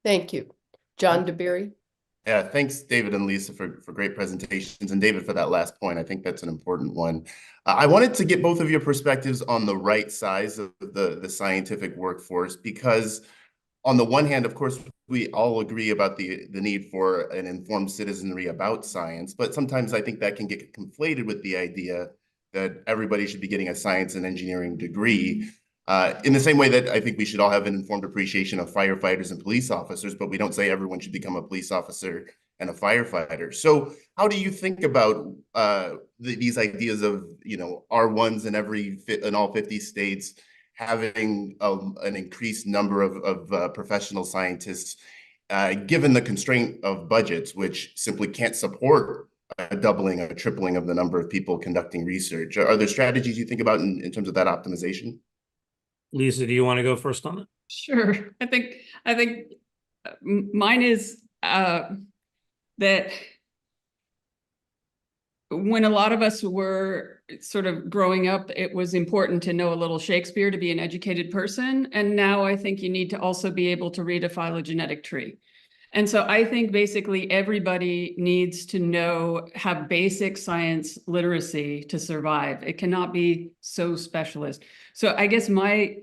Thank you. John DeBerry. Yeah, thanks, David and Lisa, for great presentations. And David, for that last point, I think that's an important one. I wanted to get both of your perspectives on the right size of the scientific workforce, because on the one hand, of course, we all agree about the need for an informed citizenry about science, but sometimes I think that can get conflated with the idea that everybody should be getting a science and engineering degree. In the same way that I think we should all have an informed appreciation of firefighters and police officers, but we don't say everyone should become a police officer and a firefighter. So how do you think about these ideas of, R1s in all 50 states, having an increased number of professional scientists, given the constraint of budgets, which simply can't support a doubling, a tripling of the number of people conducting research? Are there strategies you think about in terms of that optimization? Lisa, do you want to go first on that? Sure. I think mine is that when a lot of us were sort of growing up, it was important to know a little Shakespeare to be an educated person. And now I think you need to also be able to read a phylogenetic tree. And so I think basically everybody needs to have basic science literacy to survive. It cannot be so specialist. So I guess for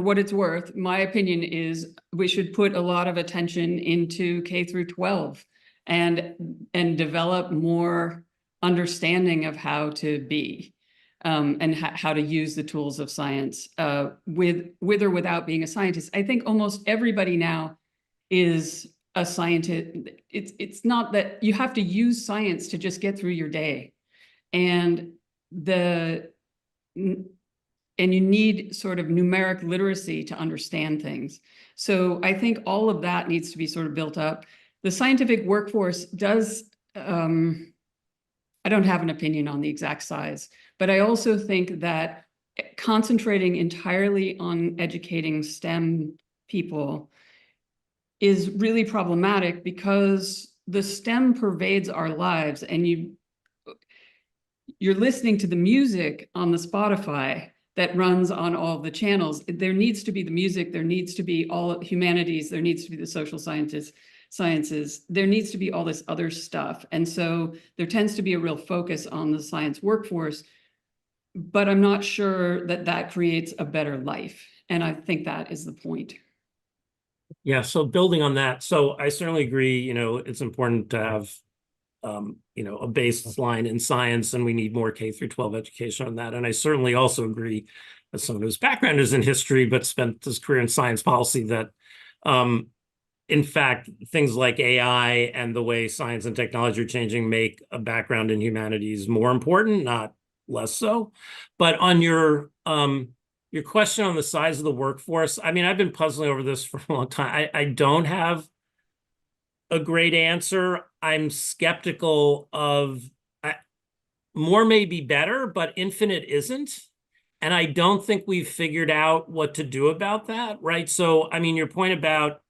what it's worth, my opinion is we should put a lot of attention into K through 12 and develop more understanding of how to be and how to use the tools of science with or without being a scientist. I think almost everybody now is a scientist. It's not that you have to use science to just get through your day, and you need sort of numeric literacy to understand things. So I think all of that needs to be sort of built up. The scientific workforce does, I don't have an opinion on the exact size, but I also think that concentrating entirely on educating STEM people is really problematic, because the STEM pervades our lives, and you're listening to the music on the Spotify that runs on all the channels. There needs to be the music, there needs to be all humanities, there needs to be the social sciences, there needs to be all this other stuff. And so there tends to be a real focus on the science workforce, but I'm not sure that creates a better life. And I think that is the point. Yeah, so building on that, so I certainly agree, it's important to have a baseline in science, and we need more K through 12 education on that. And I certainly also agree, as someone whose background is in history but spent his career in science policy, that in fact things like AI and the way science and technology are changing make a background in humanities more important, not less so. But on your question on the size of the workforce, I mean, I've been puzzling over this for a long time. I don't have a great answer. I'm skeptical of more may be better, but infinite isn't. And I don't think we've figured out what to do about that, right? So, I mean, your point about,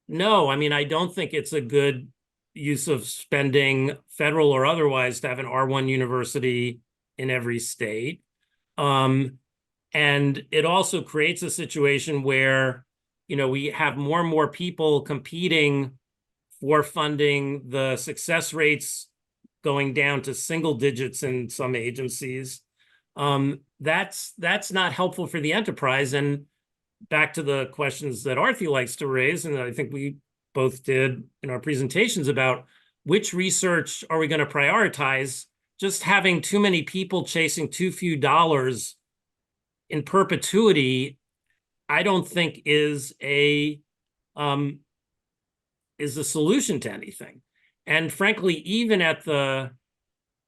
no, I mean, I don't think it's a good use of spending, federal or otherwise, to have an R1 university in every state. And it also creates a situation where, we have more and more people competing for funding, the success rates going down to single digits in some agencies. That's not helpful for the enterprise. And back to the questions that Arthi likes to raise, and I think we both did in our presentations, about which research are we going to prioritize. Just having too many people chasing too few dollars in perpetuity, I don't think is a solution to anything. And frankly, even at the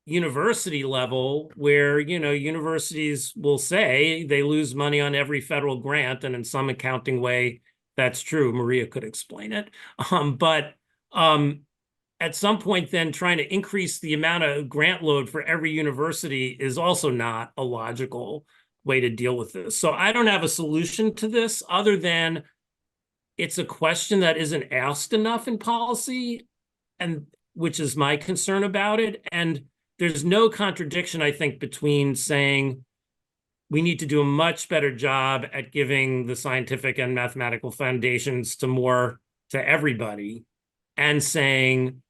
university level, where, universities will say they lose money on every federal grant, and in some accounting way, that's true. Maria could explain it. But At some point, then trying to increase the amount of grant load for every university is also not a logical way to deal with this. So I don't have a solution to this other than it's a question that isn't asked enough in policy, and which is my concern about it. And there's no contradiction, I think, between saying we need to do a much better job at giving the scientific and mathematical foundations to everybody, and saying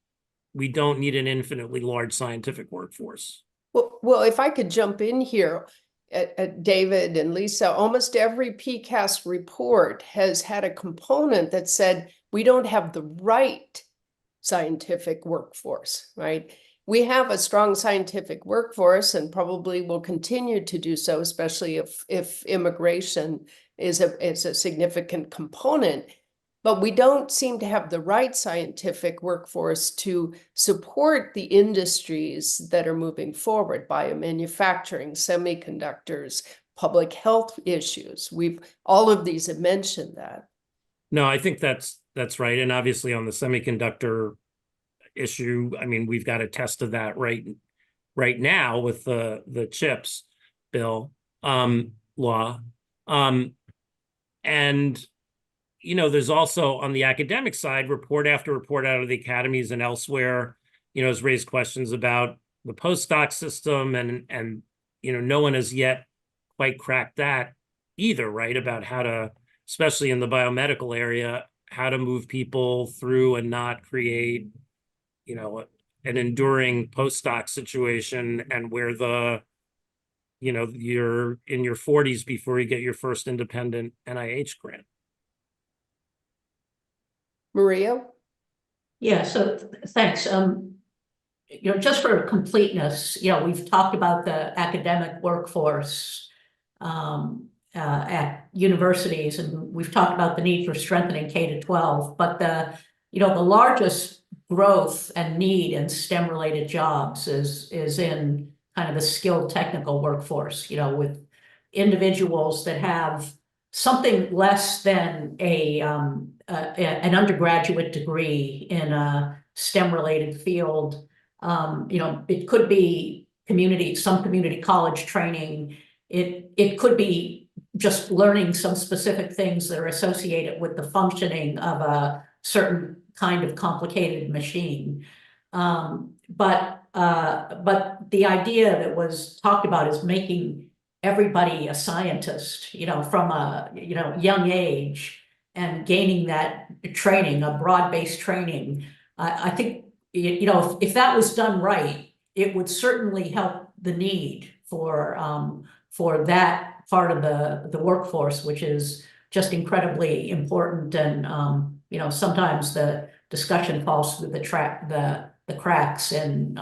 we don't need an infinitely large scientific workforce. Well, if I could jump in here, David and Lisa, almost every PCAST report has had a component that said we don't have the right scientific workforce, right? We have a strong scientific workforce and probably will continue to do so, especially if immigration is a significant component. But we don't seem to have the right scientific workforce to support the industries that are moving forward: biomanufacturing, semiconductors, public health issues. All of these have mentioned that. No, I think that's right. And obviously on the semiconductor issue, I mean, we've got a test of that right now with the CHIPS bill law. And there's also on the academic side, report after report out of the academies and elsewhere, has raised questions about the postdoc system, and no one has yet quite cracked that either, right? About how to, especially in the biomedical area, how to move people through and not create, an enduring postdoc situation, and where you're in your 40s before you get your first independent NIH grant. Maria? Yeah, so thanks. Just for completeness, we've talked about the academic workforce at universities, and we've talked about the need for strengthening K-12, but the largest growth and need in STEM-related jobs is in kind of the skilled technical workforce, with individuals that have something less than an undergraduate degree in a STEM-related field. It could be some community college training. It could be just learning some specific things that are associated with the functioning of a certain kind of complicated machine. But the idea that was talked about is making everybody a scientist, from a young age, and gaining that training, a broad-based training. I think if that was done right, it would certainly help the need for that part of the workforce, which is just incredibly important. And sometimes the discussion falls through the cracks in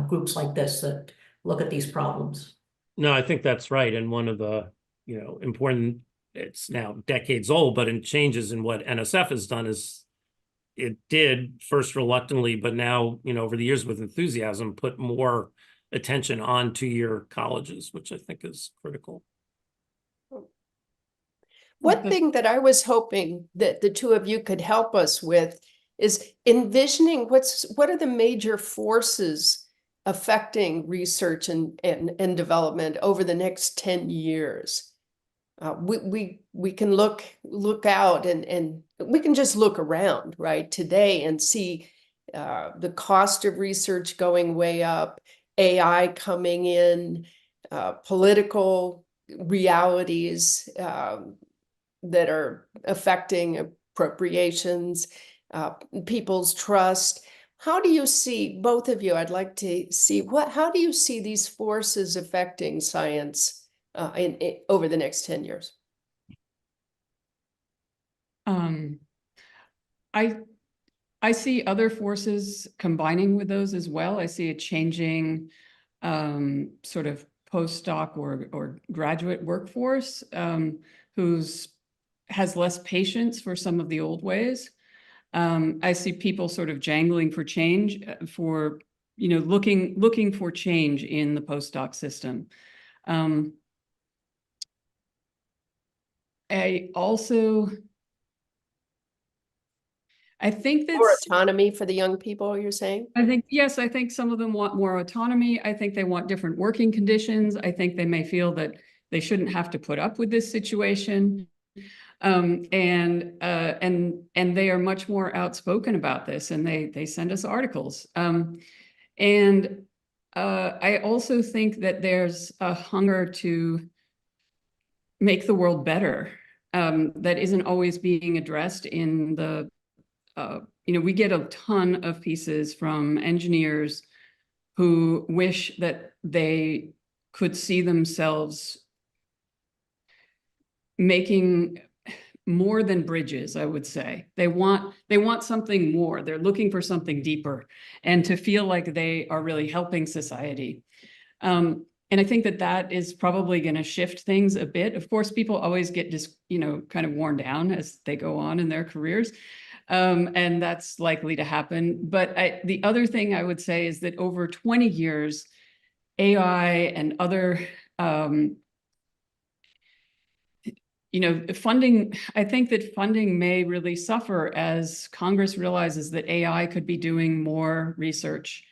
groups like this that look at these problems. No, I think that's right. And one of the, important, it's now decades old, but in changes in what NSF has done is it did first reluctantly, but now, over the years with enthusiasm, put more attention on two-year colleges, which I think is critical. One thing that I was hoping that the two of you could help us with is envisioning what are the major forces affecting research and development over the next 10 years. We can look out and we can just look around right today and see the cost of research going way up, AI coming in, political realities that are affecting appropriations, people's trust. How do you see, both of you, I'd like to see, how do you see these forces affecting science over the next 10 years? I see other forces combining with those as well. I see a changing sort of postdoc or graduate workforce has less patience for some of the old ways. I see people sort of jangling for change, looking for change in the postdoc system. I also, I think More that's, autonomy for the young people, you're saying? yes, I think some of them want more autonomy. I think they want different working conditions. I think they may feel that they shouldn't have to put up with this situation. And they are much more outspoken about this, and they send us articles. I also think that there's a hunger to make the world better that isn't always being addressed in the, we get a ton of pieces from engineers who wish that they could see themselves making more than bridges, I would say. They want something more. They're looking for something deeper and to feel like they are really helping society. And I think that that is probably going to shift things a bit. Of course, people always get just, kind of worn down as they go on in their careers. And that's likely to happen. But the other thing I would say is that over 20 years, AI and other funding, I think that funding may really suffer as Congress realizes that AI could be doing more research,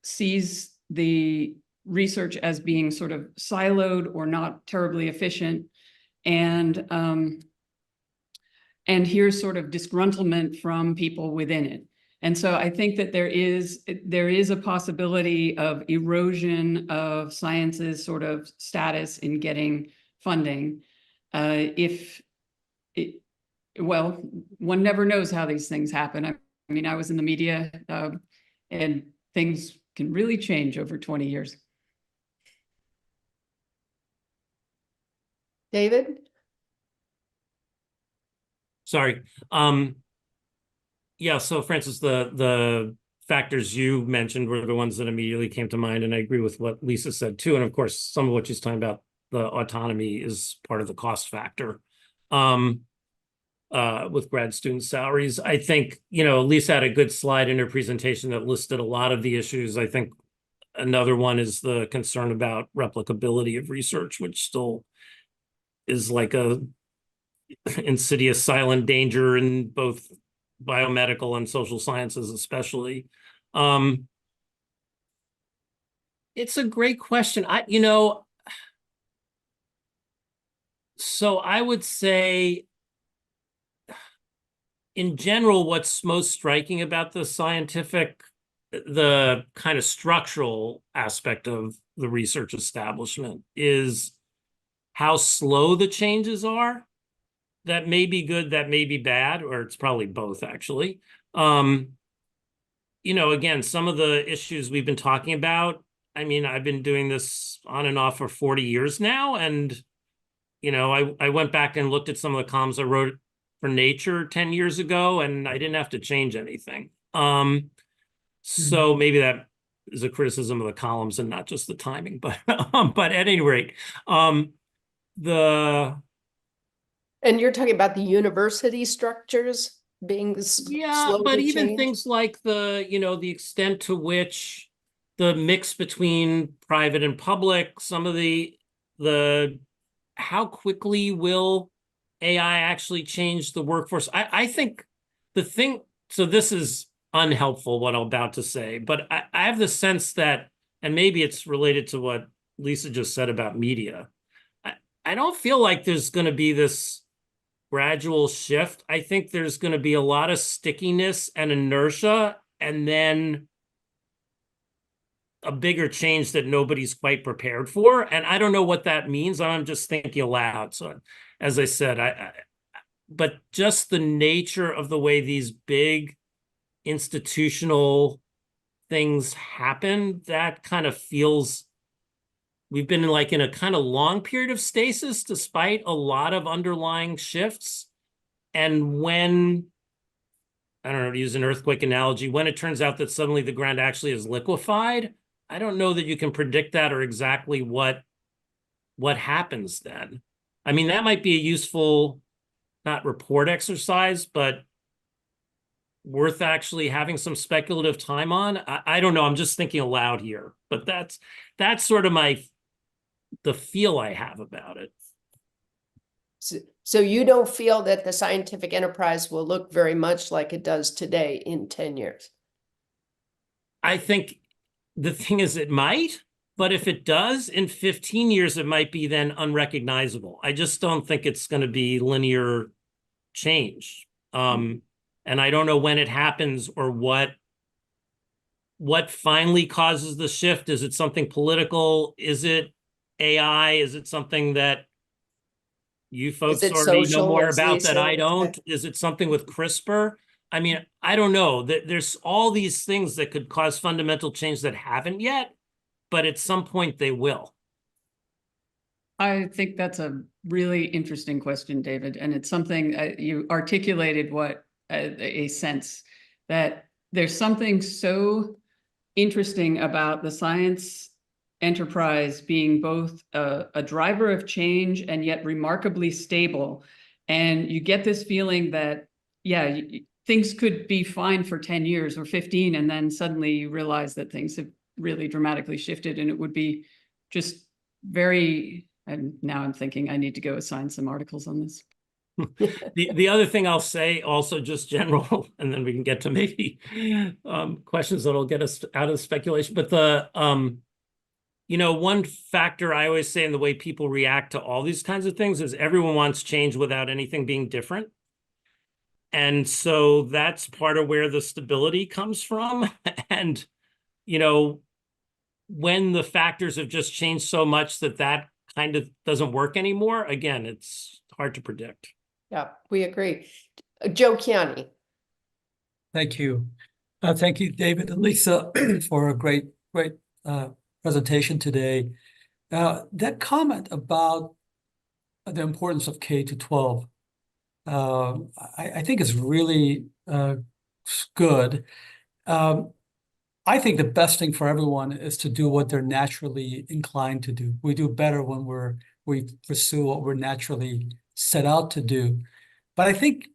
sees the research as being sort of siloed or not terribly efficient, and here's sort of disgruntlement from people within it. And so I think that there is a possibility of erosion of science's sort of status in getting funding. Well, one never knows how these things happen. I mean, I was in the media, and things can really change over 20 years. David? Sorry. Yeah, so Francis, the factors you mentioned were the ones that immediately came to mind, and I agree with what Lisa said too. And of course, some of what she's talking about, the autonomy, is part of the cost factor with grad student salaries. I think, Lisa had a good slide in her presentation that listed a lot of the issues. I think another one is the concern about replicability of research, which still is like a insidious silent danger in both biomedical and social sciences, especially. It's a great question. So I would say, in general, what's most striking about the kind of structural aspect of the research establishment is how slow the changes are. That may be good, that may be bad, or it's probably both, actually. Again, some of the issues we've been talking about, I mean, I've been doing this on and off for 40 years now, and I went back and looked at some of the columns I wrote for Nature 10 years ago, and I didn't have to change anything. So maybe that is a criticism of the columns and not just the timing, but at any rate, And you're talking about the university structures being yeah, but even changed? things like the extent to which the mix between private and public, some of the how quickly will AI actually change the workforce? I think so this is unhelpful, what I'm about to say, but I have the sense that, and maybe it's related to what Lisa just said about media, I don't feel like there's going to be this gradual shift. I think there's going to be a lot of stickiness and inertia, and then a bigger change that nobody's quite prepared for. And I don't know what that means. I'm just thinking aloud. So as I said, but just the nature of the way these big institutional things happen, that kind of feels we've been in a kind of long period of stasis despite a lot of underlying shifts. And when, I don't know, to use an earthquake analogy, when it turns out that suddenly the ground actually is liquefied, I don't know that you can predict that or exactly what happens then. I mean, that might be a useful, not report exercise, but worth actually having some speculative time on. I don't know. I'm just thinking aloud here, but that's sort of the feel I have about it. So you don't feel that the scientific enterprise will look very much like it does today in 10 years? I think the thing is it might, but if it does, in 15 years, it might be then unrecognizable. I just don't think it's going to be linear change. And I don't know when it happens or what finally causes the shift. Is it something political? Is it AI? Is it something that you folks it already know social, more as about that Lisa I would don't? say? Is it something with CRISPR? I mean, I don't know. There's all these things that could cause fundamental change that haven't yet, but at some point they will. I think that's a really interesting question, David, and it's something you articulated a sense that there's something so interesting about the science enterprise being both a driver of change and yet remarkably stable. And you get this feeling that, yeah, things could be fine for 10 years or 15, and then suddenly you realize that things have really dramatically shifted, and it would be just very, and now I'm thinking I need to go assign some articles on this. The other thing I'll say, also just general, and then we can get to maybe questions that'll get us out of speculation. But one factor I always say in the way people react to all these kinds of things is everyone wants change without anything being different. And so that's part of where the stability comes from. And, when the factors have just changed so much that kind of doesn't work anymore, again, it's hard to predict. Yeah, we agree. Joe Chiani. Thank you. Thank you, David and Lisa, for a great presentation today. That comment about the importance of K to 12, I think is really good. I think the best thing for everyone is to do what they're naturally inclined to do. We do better when we pursue what we're naturally set out to do. But I think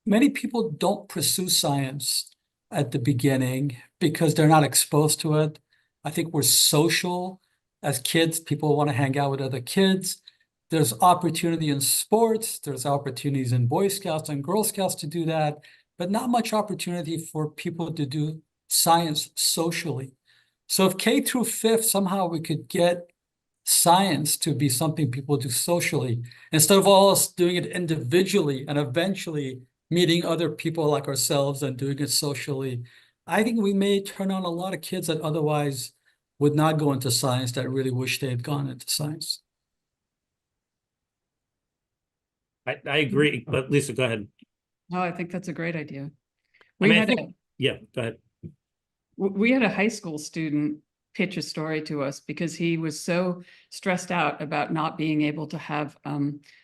many people don't pursue science at the beginning because they're not exposed to it. I think we're social. As kids, people want to hang out with other kids. There's opportunity in sports. There's opportunities in Boy Scouts and Girl Scouts to do that, but not much opportunity for people to do science socially. So if K through 5th, somehow we could get science to be something people do socially, instead of all us doing it individually and eventually meeting other people like ourselves and doing it socially, I think we may turn on a lot of kids that otherwise would not go into science that really wish they had gone into science. I agree, but Lisa, go ahead. Oh, I think that's a great idea. Yeah, go ahead. We had a high school student pitch a story to us because he was so stressed out about not being able to have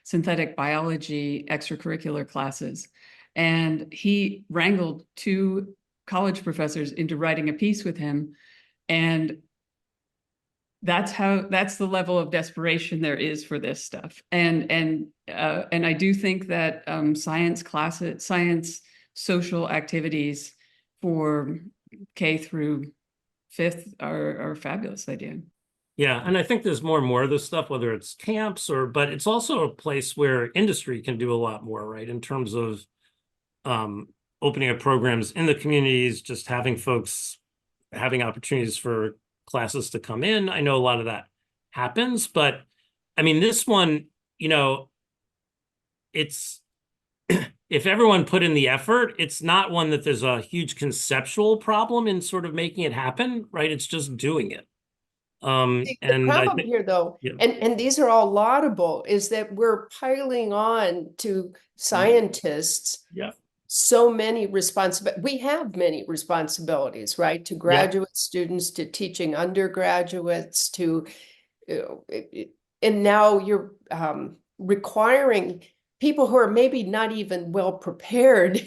synthetic biology extracurricular classes. And he wrangled 2 college professors into writing a piece with him. And that's the level of desperation there is for this stuff. And I do think that science social activities for K through 5th are a fabulous idea. Yeah, and I think there's more and more of this stuff, whether it's camps but it's also a place where industry can do a lot more, right? In terms of opening up programs in the communities, just having folks having opportunities for classes to come in. I know a lot of that happens, but I mean, this one, it's if everyone put in the effort, it's not one that there's a huge conceptual problem in sort of making it happen, right? It's just doing it. The problem here, though, yeah. and these are all laudable, is that we're piling on to scientists so many responsibilities. We have many responsibilities, right? To graduate students, to teaching undergraduates, to, and now you're requiring people who are maybe not even well prepared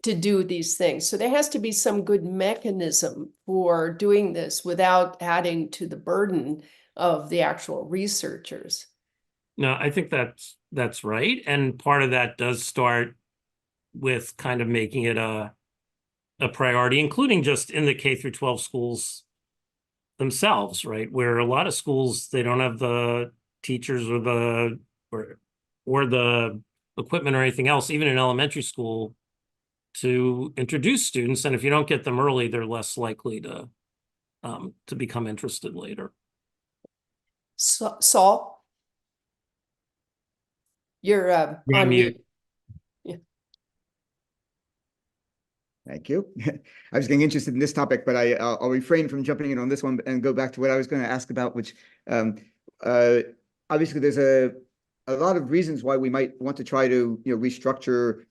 to do these things. So there has to be some good mechanism for doing this without adding to the burden of the actual researchers. No, I think that's right. And part of that does start with kind of making it a priority, including just in the K through 12 schools themselves, right? Where a lot of schools, they don't have the teachers or or the equipment or anything else, even in elementary school, to introduce students. And if you don't get them early, they're less likely to become interested later. Saul? You're You're on on mute. mute. Thank you. I was getting interested in this topic, but I'll refrain from jumping in on this one and go back to what I was going to ask about, which obviously there's a lot of reasons why we might want to try to restructure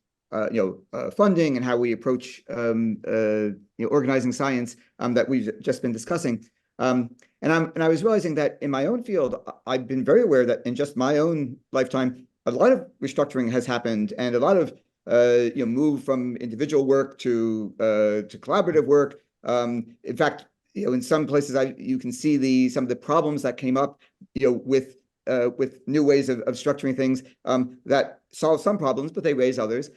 funding and how we approach organizing science that we've just been discussing. And I was realizing that in my own field, I've been very aware that in just my own lifetime, a lot of restructuring has happened, and a lot of move from individual work to collaborative work. In fact, in some places you can see some of the problems that came up, with new ways of structuring things that solve some problems, but they raise others.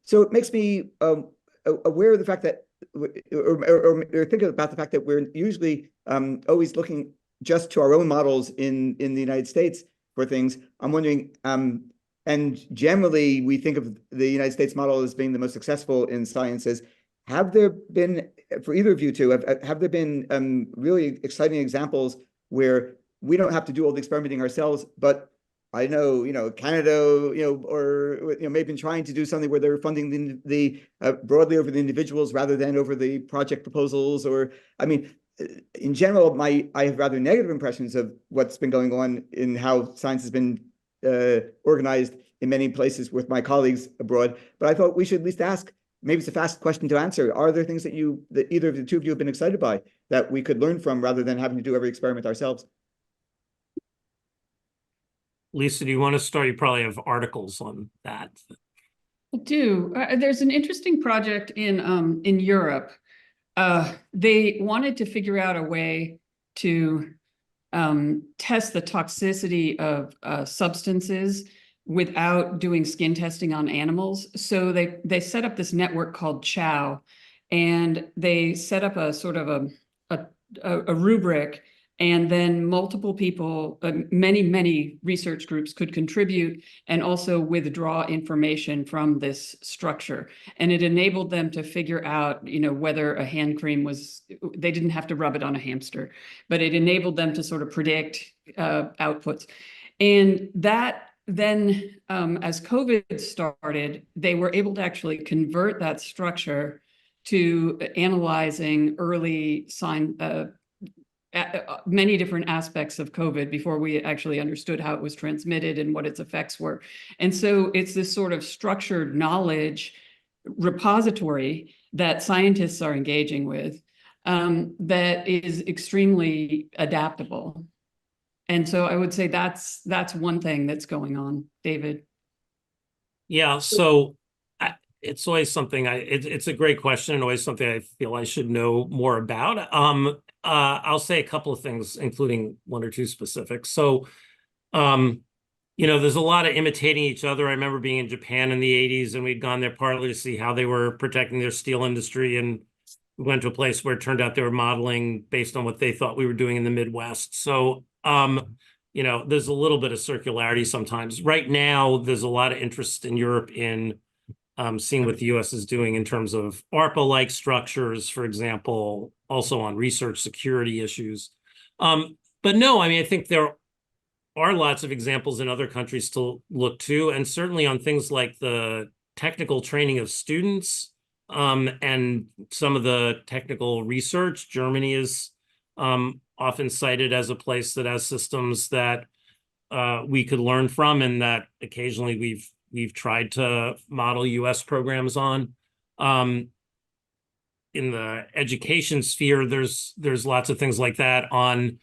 So it makes me aware of the fact that, or think about the fact that we're usually always looking just to our own models in the United States for things. I'm wondering, and generally we think of the United States model as being the most successful in sciences. Have there been, for either of you two, have there been really exciting examples where we don't have to do all the experimenting ourselves, but I know, Canada, or may have been trying to do something where they're funding the broadly over the individuals rather than over the project proposals? Or, I mean, in general, I have rather negative impressions of what's been going on in how science has been organized in many places with my colleagues abroad. But I thought we should at least ask. Maybe it's a fast question to answer. Are there things that either of the two of you have been excited by that we could learn from rather than having to do every experiment ourselves? Lisa, do you want to start? You probably have articles on that. I do. There's an interesting project in Europe. They wanted to figure out a way to test the toxicity of substances without doing skin testing on animals. So they set up this network called CHOW, and they set up a sort of a rubric, and then multiple people, many research groups could contribute and also withdraw information from this structure. And it enabled them to figure out, whether a hand cream they didn't have to rub it on a hamster, but it enabled them to sort of predict outputs. And that then, as COVID started, they were able to actually convert that structure to analyzing early many different aspects of COVID before we actually understood how it was transmitted and what its effects were. And so it's this sort of structured knowledge repository that scientists are engaging with that is extremely adaptable. And so I would say that's one thing that's going on, David. Yeah, so it's always something it's a great question and always something I feel I should know more about. I'll say a couple of things, including one or two specifics. So, there's a lot of imitating each other. I remember being in Japan in the 80s, and we'd gone there partly to see how they were protecting their steel industry. And we went to a place where it turned out they were modeling based on what they thought we were doing in the Midwest. So, there's a little bit of circularity sometimes. Right now, there's a lot of interest in Europe in seeing what the US is doing in terms of ARPA-like structures, for example, also on research security issues. But no, I think there are lots of examples in other countries to look to, and certainly on things like the technical training of students and some of the technical research. Germany is often cited as a place that has systems that we could learn from, and that occasionally we've tried to model US programs on. In the education sphere, there's lots of things like that on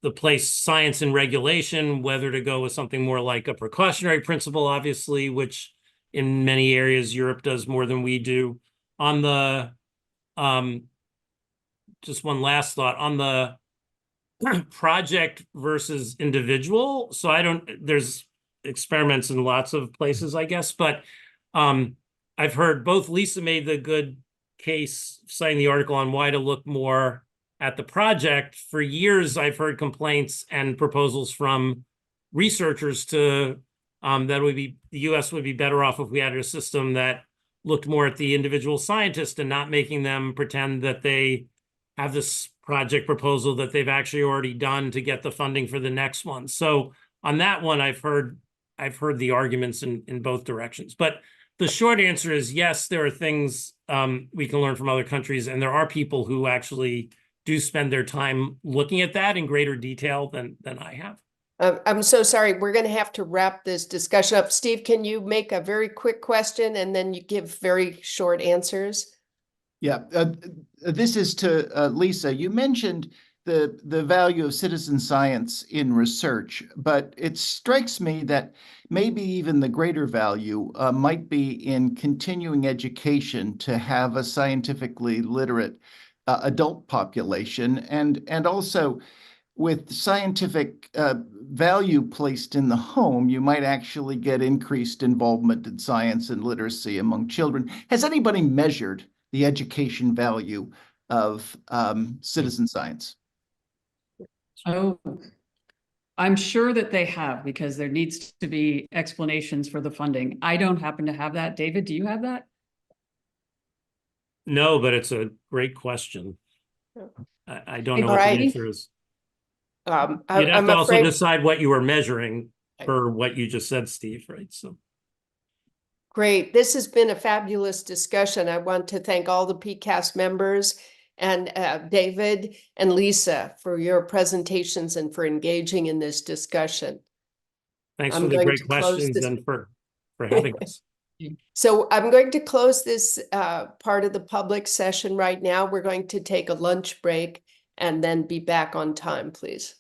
the place science and regulation, whether to go with something more like a precautionary principle, obviously, which in many areas Europe does more than we do. On the just one last thought on the project versus individual. So there's experiments in lots of places, I guess, but I've heard both Lisa made the good case citing the article on why to look more at the project. For years, I've heard complaints and proposals from researchers to that would be, the US would be better off if we had a system that looked more at the individual scientist and not making them pretend that they have this project proposal that they've actually already done to get the funding for the next one. So on that one, I've heard the arguments in both directions. But the short answer is yes, there are things we can learn from other countries, and there are people who actually do spend their time looking at that in greater detail than I have. I'm so sorry. We're going to have to wrap this discussion up. Steve, can you make a very quick question and then you give very short answers? Yeah, this is to Lisa. You mentioned the value of citizen science in research, but it strikes me that maybe even the greater value might be in continuing education to have a scientifically literate adult population, and also with scientific value placed in the home, you might actually get increased involvement in science and literacy among children. Has anybody measured the education value of citizen science? Oh, I'm sure that they have, because there needs to be explanations for the funding. I don't happen to have that. David, do you have that? No, but it's a great question. I don't know what Right. the answer is. You'd have I'm to also afraid. decide what you were measuring for what you just said, Steve, right? So. Great. This has been a fabulous discussion. I want to thank all the PCAST members and David and Lisa for your presentations and for engaging in this discussion. Thanks I'm for the going great to close questions this. and for having us. So I'm going to close this part of the public session right now. We're going to take a lunch break and then be back on time, please.